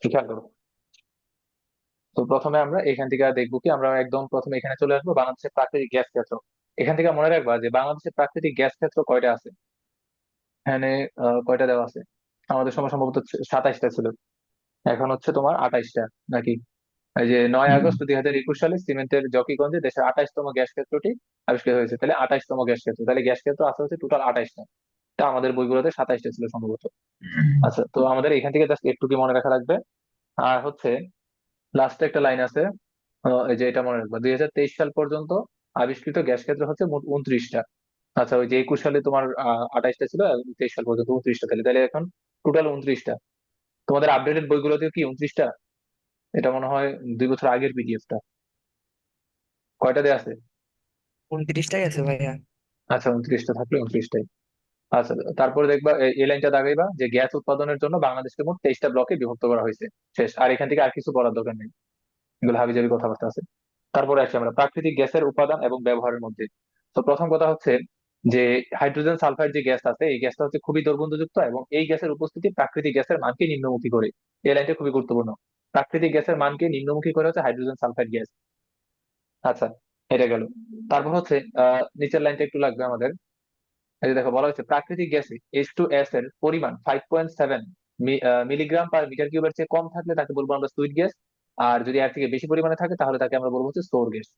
খেয়াল করো। তো প্রথমে আমরা এখান থেকে দেখবো কি, আমরা একদম প্রথমে এখানে চলে আসবো বাংলাদেশের প্রাকৃতিক গ্যাস ক্ষেত্র। এখান থেকে মনে রাখবা যে বাংলাদেশের প্রাকৃতিক গ্যাস ক্ষেত্র কয়টা আছে এখানে। কয়টা দেওয়া আছে, আমাদের সময় সম্ভবত 27টা ছিল, এখন হচ্ছে তোমার 28টা নাকি। এই যে 9 আগস্ট 2021 সালে সিমেন্টের জকিগঞ্জে দেশের 28তম গ্যাস ক্ষেত্রটি আবিষ্কৃত হয়েছে, তাহলে 28তম গ্যাস ক্ষেত্র, তাহলে গ্যাস ক্ষেত্র আছে হচ্ছে টোটাল 28টা। তা আমাদের বইগুলোতে 27টা ছিল সম্ভবত। আচ্ছা, তো আমাদের এখান থেকে জাস্ট একটু কি মনে রাখা লাগবে। আর হচ্ছে লাস্টে একটা লাইন আছে, এই যে এটা মনে রাখবা, 2023 সাল পর্যন্ত আবিষ্কৃত গ্যাস ক্ষেত্র হচ্ছে মোট 29টা। আচ্ছা, ওই যে 21 সালে তোমার 28টা ছিল, আর 23 সাল পর্যন্ত 29টা, তাহলে তাহলে এখন টোটাল 29টা। তোমাদের আপডেটেড বইগুলোতে কি 29টা? এটা মনে হয় 2 বছর আগের পিডিএফটা। কয়টা দেয়া আছে? 29টাই আছে ভাইয়া। আচ্ছা, 29টা থাকলে 29টাই। আচ্ছা, তারপরে দেখবা এই লাইনটা দাগাইবা যে গ্যাস উৎপাদনের জন্য বাংলাদেশকে মোট 23টা ব্লকে বিভক্ত করা হয়েছে। শেষ, আর এখান থেকে আর কিছু করার দরকার নেই, এগুলো হাবিজাবি কথাবার্তা আছে। তারপরে আসি আমরা প্রাকৃতিক গ্যাসের উপাদান এবং ব্যবহারের মধ্যে। তো প্রথম কথা হচ্ছে যে হাইড্রোজেন সালফাইড যে গ্যাস আছে, এই গ্যাসটা হচ্ছে খুবই দুর্গন্ধযুক্ত এবং এই গ্যাসের উপস্থিতি প্রাকৃতিক গ্যাসের মানকে নিম্নমুখী করে। এই লাইনটা খুবই গুরুত্বপূর্ণ। প্রাকৃতিক গ্যাসের মানকে নিম্নমুখী করে হচ্ছে হাইড্রোজেন সালফাইড গ্যাস। আচ্ছা, এটা গেল। তারপর হচ্ছে নিচের লাইনটা একটু লাগবে আমাদের। এই যে দেখো, বলা হচ্ছে প্রাকৃতিক গ্যাসে H2S এর পরিমাণ 5.7 মিলিগ্রাম পার মিটার কিউবের চেয়ে কম থাকলে তাকে বলবো আমরা সুইট গ্যাস। আর যদি এর থেকে বেশি পরিমাণে থাকে তাহলে তাকে আমরা বলবো হচ্ছে সোর গ্যাস।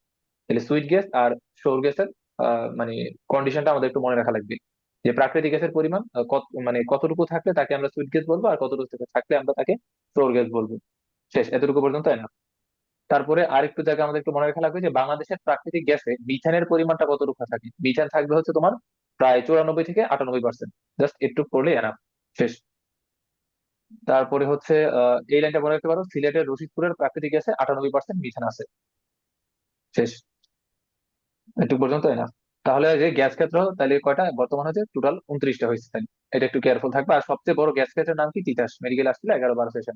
তাহলে সুইট গ্যাস আর সৌর গ্যাসের মানে কন্ডিশনটা আমাদের একটু মনে রাখা লাগবে, যে প্রাকৃতিক গ্যাসের পরিমাণ কত, মানে কতটুকু থাকলে তাকে আমরা সুইট গ্যাস বলবো, আর কতটুকু থাকলে আমরা তাকে সৌর গ্যাস বলবো। শেষ, এতটুকু পর্যন্ত না। তারপরে আরেকটু জায়গা আমাদের একটু মনে রাখা লাগবে যে বাংলাদেশের প্রাকৃতিক গ্যাসে মিথেনের পরিমাণটা কতটুকু থাকে। মিথেন থাকবে হচ্ছে তোমার প্রায় 94 থেকে 98%। জাস্ট একটু পড়লে এনাফ। শেষ। তারপরে হচ্ছে এই লাইনটা মনে রাখতে পারো, সিলেটের রশিদপুরের প্রাকৃতিক গ্যাসে 98% মিথেন আছে। শেষ, একটু পর্যন্ত এনাফ। তাহলে যে গ্যাস ক্ষেত্র তাহলে কয়টা বর্তমান হচ্ছে, টোটাল 29টা হয়েছে। তাহলে এটা একটু কেয়ারফুল থাকবে। আর সবচেয়ে বড় গ্যাস ক্ষেত্রের নাম কি? তিতাস, মেডিকেল আসছিল 11-12 সেশন।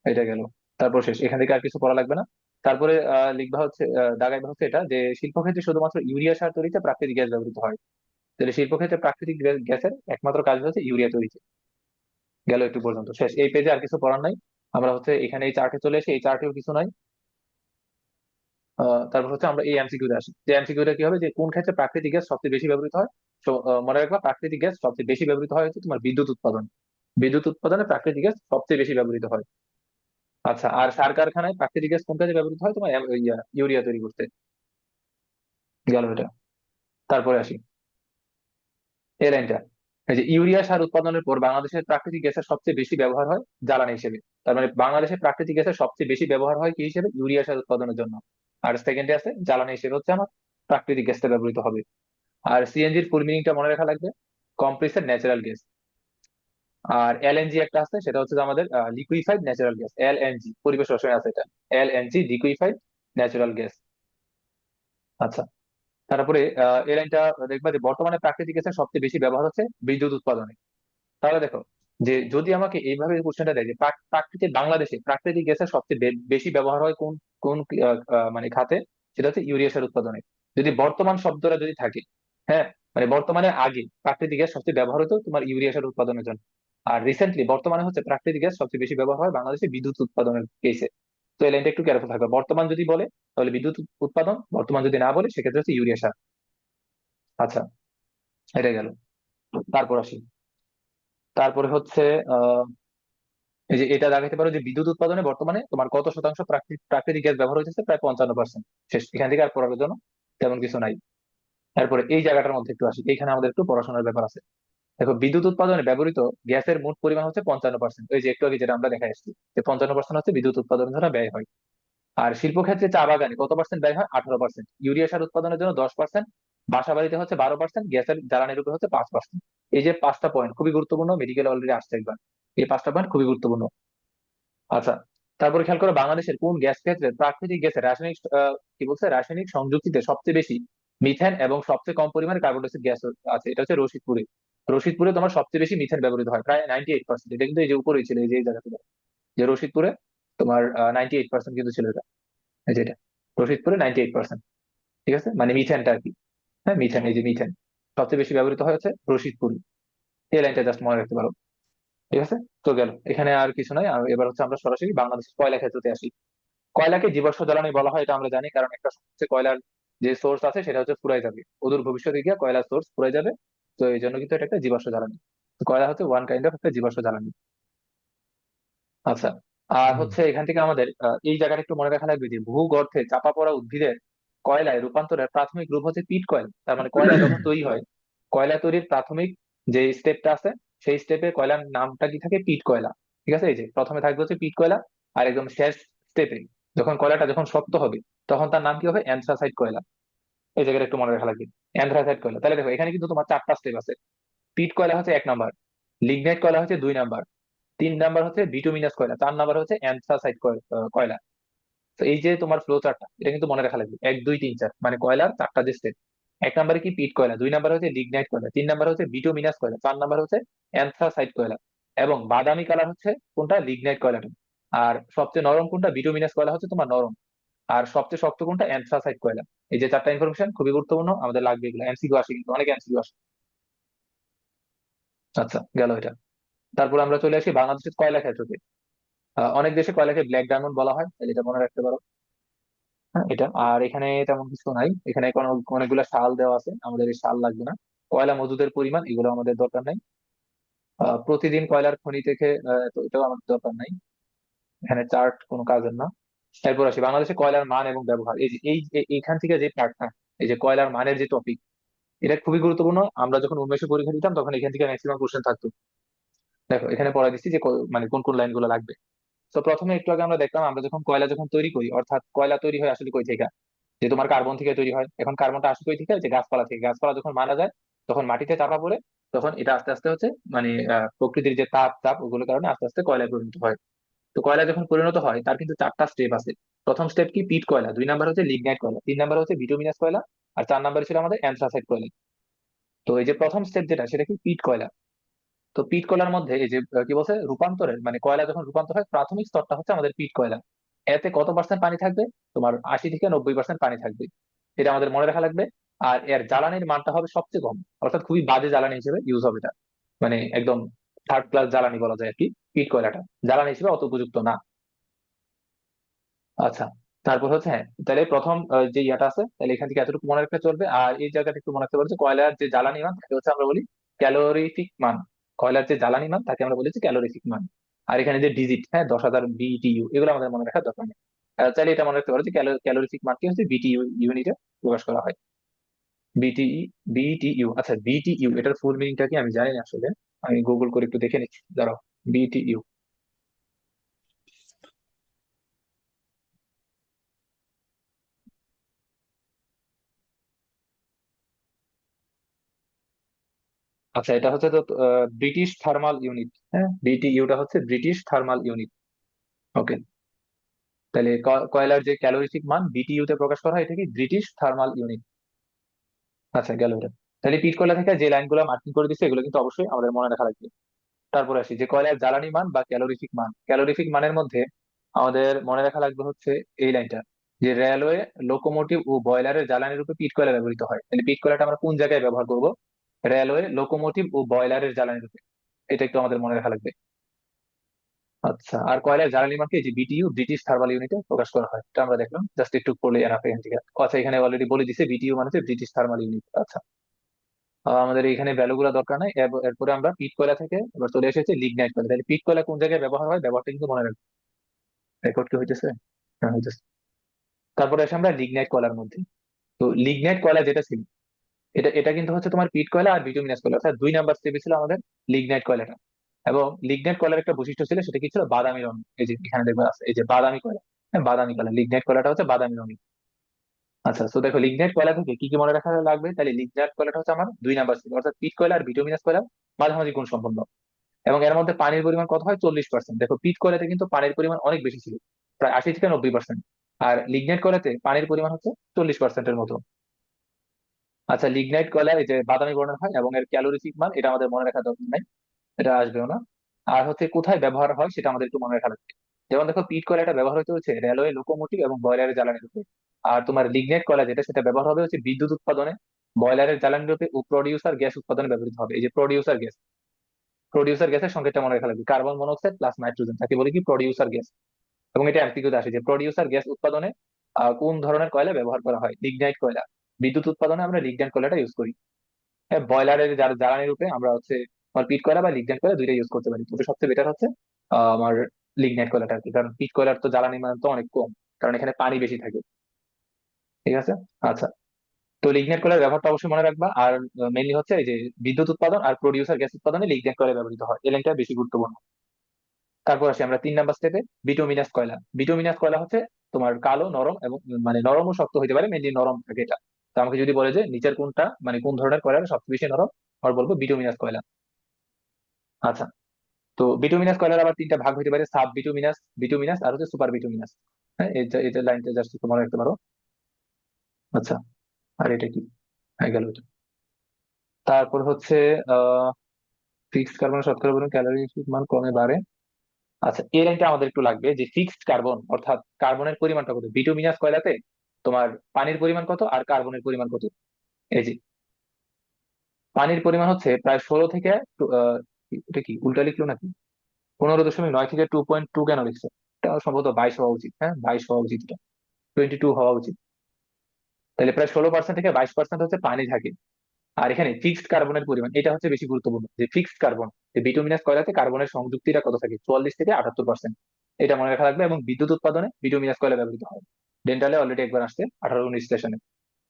এটা গেল। তারপর শেষ, এখান থেকে আর কিছু পড়া লাগবে না। তারপরে লিখবা হচ্ছে, দাগাইবা হচ্ছে এটা যে শিল্পক্ষেত্রে শুধুমাত্র ইউরিয়া সার তৈরিতে প্রাকৃতিক গ্যাস ব্যবহৃত হয়। তাহলে শিল্পক্ষেত্রে প্রাকৃতিক গ্যাসের একমাত্র কাজ হচ্ছে ইউরিয়া তৈরিতে। গেল একটু পর্যন্ত। শেষ, এই পেজে আর কিছু পড়ার নাই। আমরা হচ্ছে এখানে এই চার্টে চলে এসে, এই চার্টেও কিছু নাই। তারপর হচ্ছে আমরা এই এমসিকিউতে আসি, যে এমসিকিউটা কি হবে, যে কোন ক্ষেত্রে প্রাকৃতিক গ্যাস সবচেয়ে বেশি ব্যবহৃত হয়। তো মনে রাখবা, প্রাকৃতিক গ্যাস সবচেয়ে বেশি ব্যবহৃত হয় হচ্ছে তোমার বিদ্যুৎ উৎপাদন। বিদ্যুৎ উৎপাদনে প্রাকৃতিক গ্যাস সবচেয়ে বেশি ব্যবহৃত হয়। আচ্ছা, আর সার কারখানায় প্রাকৃতিক গ্যাস কোন কাজে ব্যবহৃত হয়? তোমার ইউরিয়া তৈরি করতে। গেল এটা। তারপরে আসি এই লাইনটা, এই যে ইউরিয়া সার উৎপাদনের পর বাংলাদেশের প্রাকৃতিক গ্যাসের সবচেয়ে বেশি ব্যবহার হয় জ্বালানি হিসেবে। তার মানে বাংলাদেশের প্রাকৃতিক গ্যাসের সবচেয়ে বেশি ব্যবহার হয় কি হিসেবে? ইউরিয়া সার উৎপাদনের জন্য। আর সেকেন্ডে আছে জ্বালানি হিসেবে হচ্ছে আমার প্রাকৃতিক গ্যাসটা ব্যবহৃত হবে। আর সিএনজির ফুল মিনিংটা মনে রাখা লাগবে, কম্প্রেসড ন্যাচারাল গ্যাস। আর এলএনজি একটা আছে, সেটা হচ্ছে যে আমাদের লিকুইফাইড ন্যাচারাল গ্যাস, এলএনজি, পরিবেশ রসায়নে আছে এটা। LNG, liquefied natural gas. আচ্ছা, তারপরে এই লাইনটা দেখবা যে বর্তমানে প্রাকৃতিক গ্যাসের সবচেয়ে বেশি ব্যবহার হচ্ছে বিদ্যুৎ উৎপাদনে। তাহলে দেখো, যে যদি আমাকে এইভাবে কোশ্চেনটা দেয় যে প্রাকৃতিক বাংলাদেশে প্রাকৃতিক গ্যাসের সবচেয়ে বেশি ব্যবহার হয় কোন কোন মানে খাতে, সেটা হচ্ছে ইউরিয়া সার উৎপাদনে। যদি বর্তমান শব্দটা যদি থাকে, হ্যাঁ, মানে বর্তমানে আগে প্রাকৃতিক গ্যাস সবচেয়ে ব্যবহার হতো তোমার ইউরিয়া সার উৎপাদনের জন্য। আর রিসেন্টলি বর্তমানে হচ্ছে প্রাকৃতিক গ্যাস সবচেয়ে বেশি ব্যবহার হয় বাংলাদেশে বিদ্যুৎ উৎপাদনের কেসে। তো এই লাইনটা একটু কেয়ারফুল থাকবে, বর্তমান যদি বলে তাহলে বিদ্যুৎ উৎপাদন, বর্তমান যদি না বলে সেক্ষেত্রে হচ্ছে ইউরিয়া সার। আচ্ছা, এটা গেল। তারপর আসি, তারপরে হচ্ছে এই যে এটা দেখাতে পারো যে বিদ্যুৎ উৎপাদনে বর্তমানে তোমার কত শতাংশ প্রাকৃতিক গ্যাস ব্যবহার হচ্ছে? প্রায় 55%। শেষ, এখান থেকে আর পড়ার জন্য তেমন কিছু নাই। তারপরে এই জায়গাটার মধ্যে একটু আসি, এখানে আমাদের একটু পড়াশোনার ব্যাপার আছে। দেখো, বিদ্যুৎ উৎপাদনে ব্যবহৃত গ্যাসের মোট পরিমাণ হচ্ছে 55%। ওই যে একটু আগে যেটা আমরা দেখা এসেছি, যে 55% হচ্ছে বিদ্যুৎ উৎপাদনের জন্য ব্যয় হয়। আর শিল্পক্ষেত্রে চা বাগানে কত পার্সেন্ট ব্যয় হয়? 18%। ইউরিয়া সার উৎপাদনের জন্য 10%। বাসা বাড়িতে হচ্ছে 12%। গ্যাসের জ্বালানির উপর হচ্ছে 5%। এই যে 5টা পয়েন্ট খুবই গুরুত্বপূর্ণ, মেডিকেল অলরেডি আসছে একবার। এই 5টা পয়েন্ট খুবই গুরুত্বপূর্ণ। আচ্ছা, তারপরে খেয়াল করো বাংলাদেশের কোন গ্যাস ক্ষেত্রে প্রাকৃতিক গ্যাসের রাসায়নিক কি বলছে, রাসায়নিক সংযুক্তিতে সবচেয়ে বেশি মিথেন এবং সবচেয়ে কম পরিমাণে কার্বন ডাই অক্সাইড গ্যাস আছে। এটা হচ্ছে রশিদপুরে। রশিদপুরে তোমার সবচেয়ে বেশি মিথেন ব্যবহৃত হয়, প্রায় 98%। এটা কিন্তু এই যে উপরেই ছিল, এই যে এই জায়গাতে, যে রশিদপুরে তোমার 98% কিন্তু ছিল এটা। এই যে এটা, রশিদপুরে 98%। ঠিক আছে, মানে মিথেনটা আর কি। হ্যাঁ, মিথেন, এই যে মিথেন সবচেয়ে বেশি ব্যবহৃত হয় হচ্ছে রশিদপুরে। এই লাইনটা জাস্ট মনে রাখতে পারো। ঠিক আছে। তো গেল, এখানে আর কিছু নাই। আর এবার হচ্ছে আমরা সরাসরি বাংলাদেশের কয়লা ক্ষেত্রতে আসি। কয়লাকে জীবাশ্ম জ্বালানি বলা হয় এটা আমরা জানি, কারণ একটা সময় হচ্ছে কয়লার যে সোর্স আছে সেটা হচ্ছে ফুরাই যাবে, অদূর ভবিষ্যতে গিয়ে কয়লার সোর্স ফুরাই যাবে। তো এই জন্য কিন্তু এটা একটা জীবাশ্ম জ্বালানি। তো কয়লা হচ্ছে ওয়ান কাইন্ড অফ একটা জীবাশ্ম জ্বালানি। আচ্ছা। আর হুম। হচ্ছে এখান থেকে আমাদের এই জায়গাটা একটু মনে রাখা লাগবে যে ভূগর্ভে চাপা পড়া উদ্ভিদের কয়লায় রূপান্তরের প্রাথমিক রূপ হচ্ছে পিট কয়েল। তার মানে কয়লা যখন তৈরি হয়, কয়লা তৈরির প্রাথমিক যে স্টেপটা আছে, সেই স্টেপে কয়লার নামটা কি থাকে, পিট কয়লা। ঠিক আছে, এই যে প্রথমে থাকবে হচ্ছে পিট কয়লা, আর একদম শেষ স্টেপে যখন কয়লাটা যখন শক্ত হবে, তখন তার নাম কি হবে, অ্যান্থ্রাসাইট কয়লা। এই জায়গাটা একটু মনে রাখা লাগবে, অ্যান্থ্রাসাইট কয়লা। তাহলে দেখো এখানে কিন্তু তোমার চারটা স্টেপ আছে। পিট কয়লা হচ্ছে 1 নাম্বার, লিগনাইট কয়লা হচ্ছে 2 নাম্বার, 3 নাম্বার হচ্ছে বিটুমিনাস কয়লা, 4 নাম্বার হচ্ছে অ্যান্থ্রাসাইট কয়লা। তো এই যে তোমার ফ্লো চার্টটা, এটা কিন্তু মনে রাখা লাগবে, 1 2 3 4, মানে কয়লার চারটা যে স্টেপ। 1 নাম্বারে কি, পিট কয়লা; 2 নাম্বার হচ্ছে লিগনাইট কয়লা; 3 নাম্বার হচ্ছে বিটুমিনাস কয়লা; 4 নাম্বার হচ্ছে অ্যান্থ্রাসাইট কয়লা। এবং বাদামি কালার হচ্ছে কোনটা, লিগনাইট কয়লাটা। আর সবচেয়ে নরম কোনটা, বিটুমিনাস কয়লা হচ্ছে তোমার নরম। আর সবচেয়ে শক্ত কোনটা, অ্যান্থ্রাসাইট কয়লা। এই যে চারটা ইনফরমেশন খুবই গুরুত্বপূর্ণ, আমাদের লাগবে এগুলো, এমসিকিউ আসে কিন্তু, অনেক এমসিকিউ আসে। আচ্ছা, গেল এটা। তারপর আমরা চলে আসি বাংলাদেশের কয়লা ক্ষেত্রতে। অনেক দেশে কয়লাকে ব্ল্যাক ডায়মন্ড বলা হয়, তাহলে এটা মনে রাখতে পারো। হ্যাঁ, এটা আর এখানে তেমন কিছু নাই, এখানে কোনো অনেকগুলো সাল দেওয়া আছে, আমাদের এই সাল লাগবে না। কয়লা মজুদের পরিমাণ, এগুলো আমাদের দরকার নাই। প্রতিদিন কয়লার খনি থেকে, তো এটাও আমাদের দরকার নাই। এখানে চার্ট কোনো কাজের না। এরপর আসি বাংলাদেশে কয়লার মান এবং ব্যবহার। এই যে এইখান থেকে যে পার্টটা, এই যে কয়লার মানের যে টপিক, এটা খুবই গুরুত্বপূর্ণ। আমরা যখন উন্মেষে পরীক্ষা দিতাম তখন এখান থেকে ম্যাক্সিমাম কোশ্চেন থাকতো। দেখো এখানে পড়া দিচ্ছি যে মানে কোন কোন লাইনগুলো লাগবে। তো প্রথমে একটু আগে আমরা দেখলাম, আমরা যখন কয়লা যখন তৈরি করি, অর্থাৎ কয়লা তৈরি হয় আসলে কই থেকে, যে তোমার কার্বন থেকে তৈরি হয়। এখন কার্বনটা আসে কই থেকে, যে গাছপালা থেকে। গাছপালা যখন মারা যায়, তখন মাটিতে চাপা পড়ে, তখন এটা আস্তে আস্তে হচ্ছে মানে প্রকৃতির যে তাপ তাপ ওগুলোর কারণে আস্তে আস্তে কয়লায় পরিণত হয়। তো কয়লা যখন পরিণত হয়, তার কিন্তু চারটা স্টেপ আছে। প্রথম স্টেপ কি, পিট কয়লা; 2 নাম্বার হচ্ছে লিগনাইট কয়লা; 3 নাম্বার হচ্ছে বিটুমিনাস কয়লা; আর 4 নাম্বার ছিল আমাদের অ্যান্থ্রাসাইট কয়লা। তো এই যে প্রথম স্টেপ যেটা, সেটা কি, পিট কয়লা। তো পিট কয়লার মধ্যে এই যে কি বলছে, রূপান্তরের মানে কয়লা যখন রূপান্তর হয়, প্রাথমিক স্তরটা হচ্ছে আমাদের পিট কয়লা। এতে কত পার্সেন্ট পানি থাকবে, তোমার 80 থেকে 90% পানি থাকবে। এটা আমাদের মনে রাখা লাগবে। আর এর জ্বালানির মানটা হবে সবচেয়ে কম, অর্থাৎ খুবই বাজে জ্বালানি হিসেবে ইউজ হবে এটা। মানে একদম থার্ড ক্লাস জ্বালানি বলা যায় আর কি, পিট কয়লাটা জ্বালানি হিসেবে অত উপযুক্ত না। আচ্ছা। তারপর হচ্ছে, হ্যাঁ, তাহলে প্রথম যে ইয়াটা আছে, তাহলে এখান থেকে এতটুকু মনে রাখলে চলবে। আর এই জায়গাটা একটু মনে রাখতে পারছো, কয়লার যে জ্বালানি মান তাকে হচ্ছে আমরা বলি ক্যালোরিফিক মান। কয়লার যে জ্বালানি মান তাকে আমরা বলেছি ক্যালোরিফিক মান। আর এখানে যে ডিজিট, হ্যাঁ, 10,000 বিটিইউ, এগুলো আমাদের মনে রাখার দরকার নেই। চাইলে এটা মনে রাখতে পারো যে ক্যালোরিফিক মানকে হচ্ছে বিটিইউ ইউনিটে প্রকাশ করা হয়। বিটিই, বিটিইউ। আচ্ছা, বিটিইউ এটার ফুল মিনিংটা কি আমি জানি না আসলে, আমি গুগল করে একটু দেখে নিচ্ছি, দাঁড়াও। বিটিইউ, আচ্ছা, এটা হচ্ছে তো ব্রিটিশ থার্মাল ইউনিট। হ্যাঁ, বিটিইউটা হচ্ছে ব্রিটিশ থার্মাল ইউনিট। ওকে। তাহলে কয়লার যে ক্যালোরিফিক মান বিটিইউ তে প্রকাশ করা হয়, এটা কি, ব্রিটিশ থার্মাল ইউনিট। আচ্ছা, গেল এটা। তাহলে পিট কয়লা থেকে যে লাইনগুলো মার্কিং করে দিচ্ছে, এগুলো কিন্তু অবশ্যই আমাদের মনে রাখা লাগবে। তারপরে আসি যে কয়লার জ্বালানি মান বা ক্যালোরিফিক মান। ক্যালোরিফিক মানের মধ্যে আমাদের মনে রাখা লাগবে হচ্ছে এই লাইনটা, যে রেলওয়ে, লোকোমোটিভ ও বয়লারের জ্বালানি রূপে পিট কয়লা ব্যবহৃত হয়। তাহলে পিট কয়লাটা আমরা কোন জায়গায় ব্যবহার করব, রেলওয়ে, লোকোমোটিভ ও বয়লারের জ্বালানি রূপে। এটা একটু আমাদের মনে রাখা লাগবে। আচ্ছা। আর কয়লার জ্বালানি মানকে যে বিটিইউ, ব্রিটিশ থার্মাল ইউনিটে প্রকাশ করা হয়, এটা আমরা দেখলাম, জাস্ট একটু পড়লে এনাফ এখান থেকে। আচ্ছা, এখানে অলরেডি বলে দিছে বিটিইউ মানে হচ্ছে ব্রিটিশ থার্মাল ইউনিট। আচ্ছা। আমাদের এখানে ভ্যালু গুলো দরকার নাই। এরপরে আমরা পিট কয়লা থেকে এবার চলে এসেছি লিগনাইট কয়লা। তাহলে পিট কয়লা কোন জায়গায় ব্যবহার হয়, ব্যবহারটা কিন্তু মনে রাখবে। রেকর্ড কি হইতেছে? হ্যাঁ, হইতেছে। তারপরে আসে আমরা লিগনাইট কয়লার মধ্যে। তো লিগনাইট কয়লা যেটা ছিল, এটা এটা কিন্তু হচ্ছে তোমার পিট কয়লা আর বিটুমিনাস কয়লা, অর্থাৎ 2 নাম্বার স্টেপে ছিল আমাদের লিগনাইট কয়লাটা। এবং লিগনাইট কয়লার একটা বৈশিষ্ট্য ছিল, সেটা কি ছিল, বাদামি রং। এই যে এখানে দেখবে আছে, এই যে বাদামি কয়লা। হ্যাঁ, বাদামি কয়লা, লিগনাইট কয়লাটা হচ্ছে বাদামি রঙের। আচ্ছা, তো দেখো লিগনাইট কয়লা থেকে কি কি মনে রাখা লাগবে, তাহলে লিগনাইট কয়লাটা হচ্ছে আমার 2 নাম্বার স্টেপ, অর্থাৎ পিট কয়লা আর বিটুমিনাস কয়লা মাঝামাঝি গুণ সম্পন্ন। এবং এর মধ্যে পানির পরিমাণ কত হয়, 40%। দেখো পিট কয়লাতে কিন্তু পানির পরিমাণ অনেক বেশি ছিল, প্রায় 80 থেকে 90%। আর লিগনাইট কয়লাতে পানির পরিমাণ হচ্ছে 40%-এর মতো। আচ্ছা, লিগনাইট কয়লা এই যে বাদামি বর্ণের হয়, এবং এর ক্যালোরিফিক মান এটা আমাদের মনে রাখা দরকার নাই, এটা আসবেও না। আর হচ্ছে কোথায় ব্যবহার হয় সেটা আমাদের একটু মনে রাখা লাগবে। যেমন দেখো, পিট কয়লাটা ব্যবহার হতে হচ্ছে রেলওয়ে, লোকোমোটিভ এবং বয়লারের জ্বালানি রূপে। আর তোমার লিগনাইট কয়লা যেটা, সেটা ব্যবহার হবে হচ্ছে বিদ্যুৎ উৎপাদনে, বয়লারের জ্বালানি রূপে ও প্রডিউসার গ্যাস উৎপাদনে ব্যবহৃত হবে। এই যে প্রডিউসার গ্যাস, প্রডিউসার গ্যাসের সংকেতটা মনে রাখা লাগবে, কার্বন মনোক্সাইড প্লাস নাইট্রোজেন, তাকে বলি কি প্রডিউসার গ্যাস। এবং এটা এমসিকিউতে আসে যে প্রডিউসার গ্যাস উৎপাদনে কোন ধরনের কয়লা ব্যবহার করা হয়, লিগনাইট কয়লা। বিদ্যুৎ উৎপাদনে আমরা লিগনাইট কয়লাটা ইউজ করি। হ্যাঁ, বয়লারের জ্বালানি রূপে আমরা হচ্ছে আমার পিট কয়লা বা লিগনাইট কয়লা দুইটা ইউজ করতে পারি, তবে সবচেয়ে বেটার হচ্ছে আমার লিগনাইট কয়লাটা আর কি, কারণ পিট কয়লার তো জ্বালানি মান তো অনেক কম, কারণ এখানে পানি বেশি থাকে। ঠিক আছে। আচ্ছা, তো লিগনাইট কয়লার ব্যবহারটা অবশ্যই মনে রাখবা। আর মেইনলি হচ্ছে এই যে বিদ্যুৎ উৎপাদন আর প্রডিউসার গ্যাস উৎপাদনে লিগনাইট কয়লা ব্যবহৃত হয়, এই লাইনটা বেশি গুরুত্বপূর্ণ। তারপর আসি আমরা 3 নাম্বার স্টেপে, বিটুমিনাস কয়লা। বিটুমিনাস কয়লা হচ্ছে তোমার কালো, নরম এবং মানে নরম ও শক্ত হতে পারে, মেনলি নরম থাকে এটা। তো আমাকে যদি বলে যে নিচের কোনটা মানে কোন ধরনের কয়লা সবচেয়ে বেশি নরম, আমরা বলবো বিটুমিনাস কয়লা। আচ্ছা, তো বিটুমিনাস কয়লার আবার 3টা ভাগ হতে পারে, সাব বিটুমিনাস, বিটুমিনাস আর হচ্ছে সুপার বিটুমিনাস। হ্যাঁ, এটা এটা লাইনটা জাস্ট একটু মনে রাখতে পারো। আচ্ছা, আর এটা কি, হয়ে গেল এটা। তারপর হচ্ছে আহ ফিক্সড কার্বন শতকরা পরিমাণ ক্যালোরি মান কমে বাড়ে। আচ্ছা, এই লাইনটা আমাদের একটু লাগবে যে ফিক্সড কার্বন অর্থাৎ কার্বনের পরিমাণটা কত বিটুমিনাস কয়লাতে, তোমার পানির পরিমাণ কত আর কার্বনের পরিমাণ কত। এই যে পানির পরিমাণ হচ্ছে প্রায় 16 থেকে এটা কি উল্টা লিখলো নাকি, 15.9 থেকে 2.2 কেন লিখছে, এটা সম্ভবত 22 হওয়া উচিত। হ্যাঁ, 22 হওয়া উচিত, এটা 22 হওয়া উচিত। তাহলে প্রায় 16% থেকে 22% হচ্ছে পানি থাকে। আর এখানে ফিক্সড কার্বনের পরিমাণ এটা হচ্ছে বেশি গুরুত্বপূর্ণ, যে ফিক্সড কার্বন, যে বিটুমিনাস কয়লাতে কার্বনের সংযুক্তিটা কত থাকে, 44 থেকে 78%। এটা মনে রাখা লাগবে। এবং বিদ্যুৎ উৎপাদনে বিটুমিনাস কয়লা ব্যবহৃত হয়, ডেন্টালে অলরেডি একবার আসছে 18-19 সেশনে।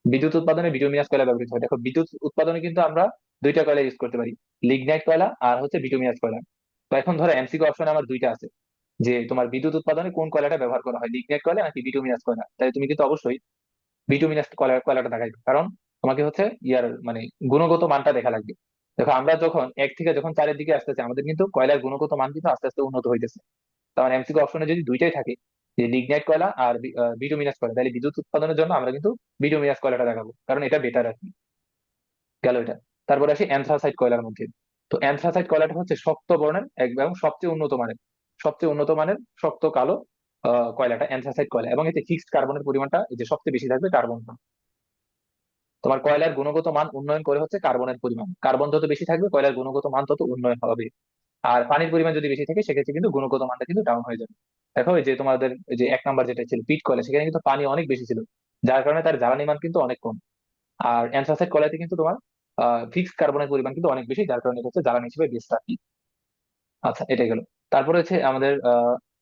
বিদ্যুৎ উৎপাদনে বিটুমিনাস কয়লা ব্যবহৃত হয়। দেখো, বিদ্যুৎ উৎপাদনে কিন্তু আমরা দুইটা কয়লা ইউজ করতে পারি, লিগনাইট কয়লা আর হচ্ছে বিটুমিনাস কয়লা। তো এখন ধরো এমসিকিউ অপশনে আমার দুইটা আছে, যে তোমার বিদ্যুৎ উৎপাদনে কোন কয়লাটা ব্যবহার করা হয়, লিগনাইট কয়লা নাকি বিটুমিনাস কয়লা, তাই তুমি কিন্তু অবশ্যই বিটুমিনাস কয়লাটা দেখাইবে, কারণ তোমাকে হচ্ছে ইয়ার মানে গুণগত মানটা দেখা লাগবে। দেখো, আমরা যখন 1 থেকে যখন 4-এর দিকে আসতেছে, আমাদের কিন্তু কয়লার গুণগত মান কিন্তু আস্তে আস্তে উন্নত হইতেছে। তার এমসিকিউ অপশনে যদি দুইটাই থাকে, যে লিগনাইট কয়লা আর বিটুমিনাস কয়লা, তাহলে বিদ্যুৎ উৎপাদনের জন্য আমরা কিন্তু বিটুমিনাস কয়লাটা দেখাবো, কারণ এটা বেটার আর কি। গেল এটা। তারপরে আসি অ্যানথ্রাসাইট কয়লার মধ্যে। তো অ্যানথ্রাসাইট কয়লাটা হচ্ছে শক্ত বর্ণের এবং সবচেয়ে উন্নত মানের, সবচেয়ে উন্নত মানের শক্ত কালো কয়লাটা অ্যানথ্রাসাইট কয়লা, এবং এতে ফিক্সড কার্বনের পরিমাণটা এই যে সবচেয়ে বেশি থাকবে কার্বন। তোমার কয়লার গুণগত মান উন্নয়ন করে হচ্ছে কার্বনের পরিমাণ, কার্বন যত বেশি থাকবে কয়লার গুণগত মান তত উন্নয়ন হবে। আর পানির পরিমাণ যদি বেশি থাকে সেক্ষেত্রে কিন্তু গুণগত মানটা কিন্তু ডাউন হয়ে যাবে। দেখো, এই যে তোমাদের এই যে 1 নাম্বার যেটা ছিল পিট কয়লা, সেখানে কিন্তু পানি অনেক বেশি ছিল, যার কারণে তার জ্বালানি মান কিন্তু অনেক কম। আর অ্যান্থ্রাসাইট কয়লাতে কিন্তু তোমার ফিক্সড কার্বনের পরিমাণ কিন্তু অনেক বেশি, যার কারণে এটা হচ্ছে জ্বালানি হিসেবে বেস্ট আর কি। আচ্ছা, এটা গেল। তারপরে হচ্ছে আমাদের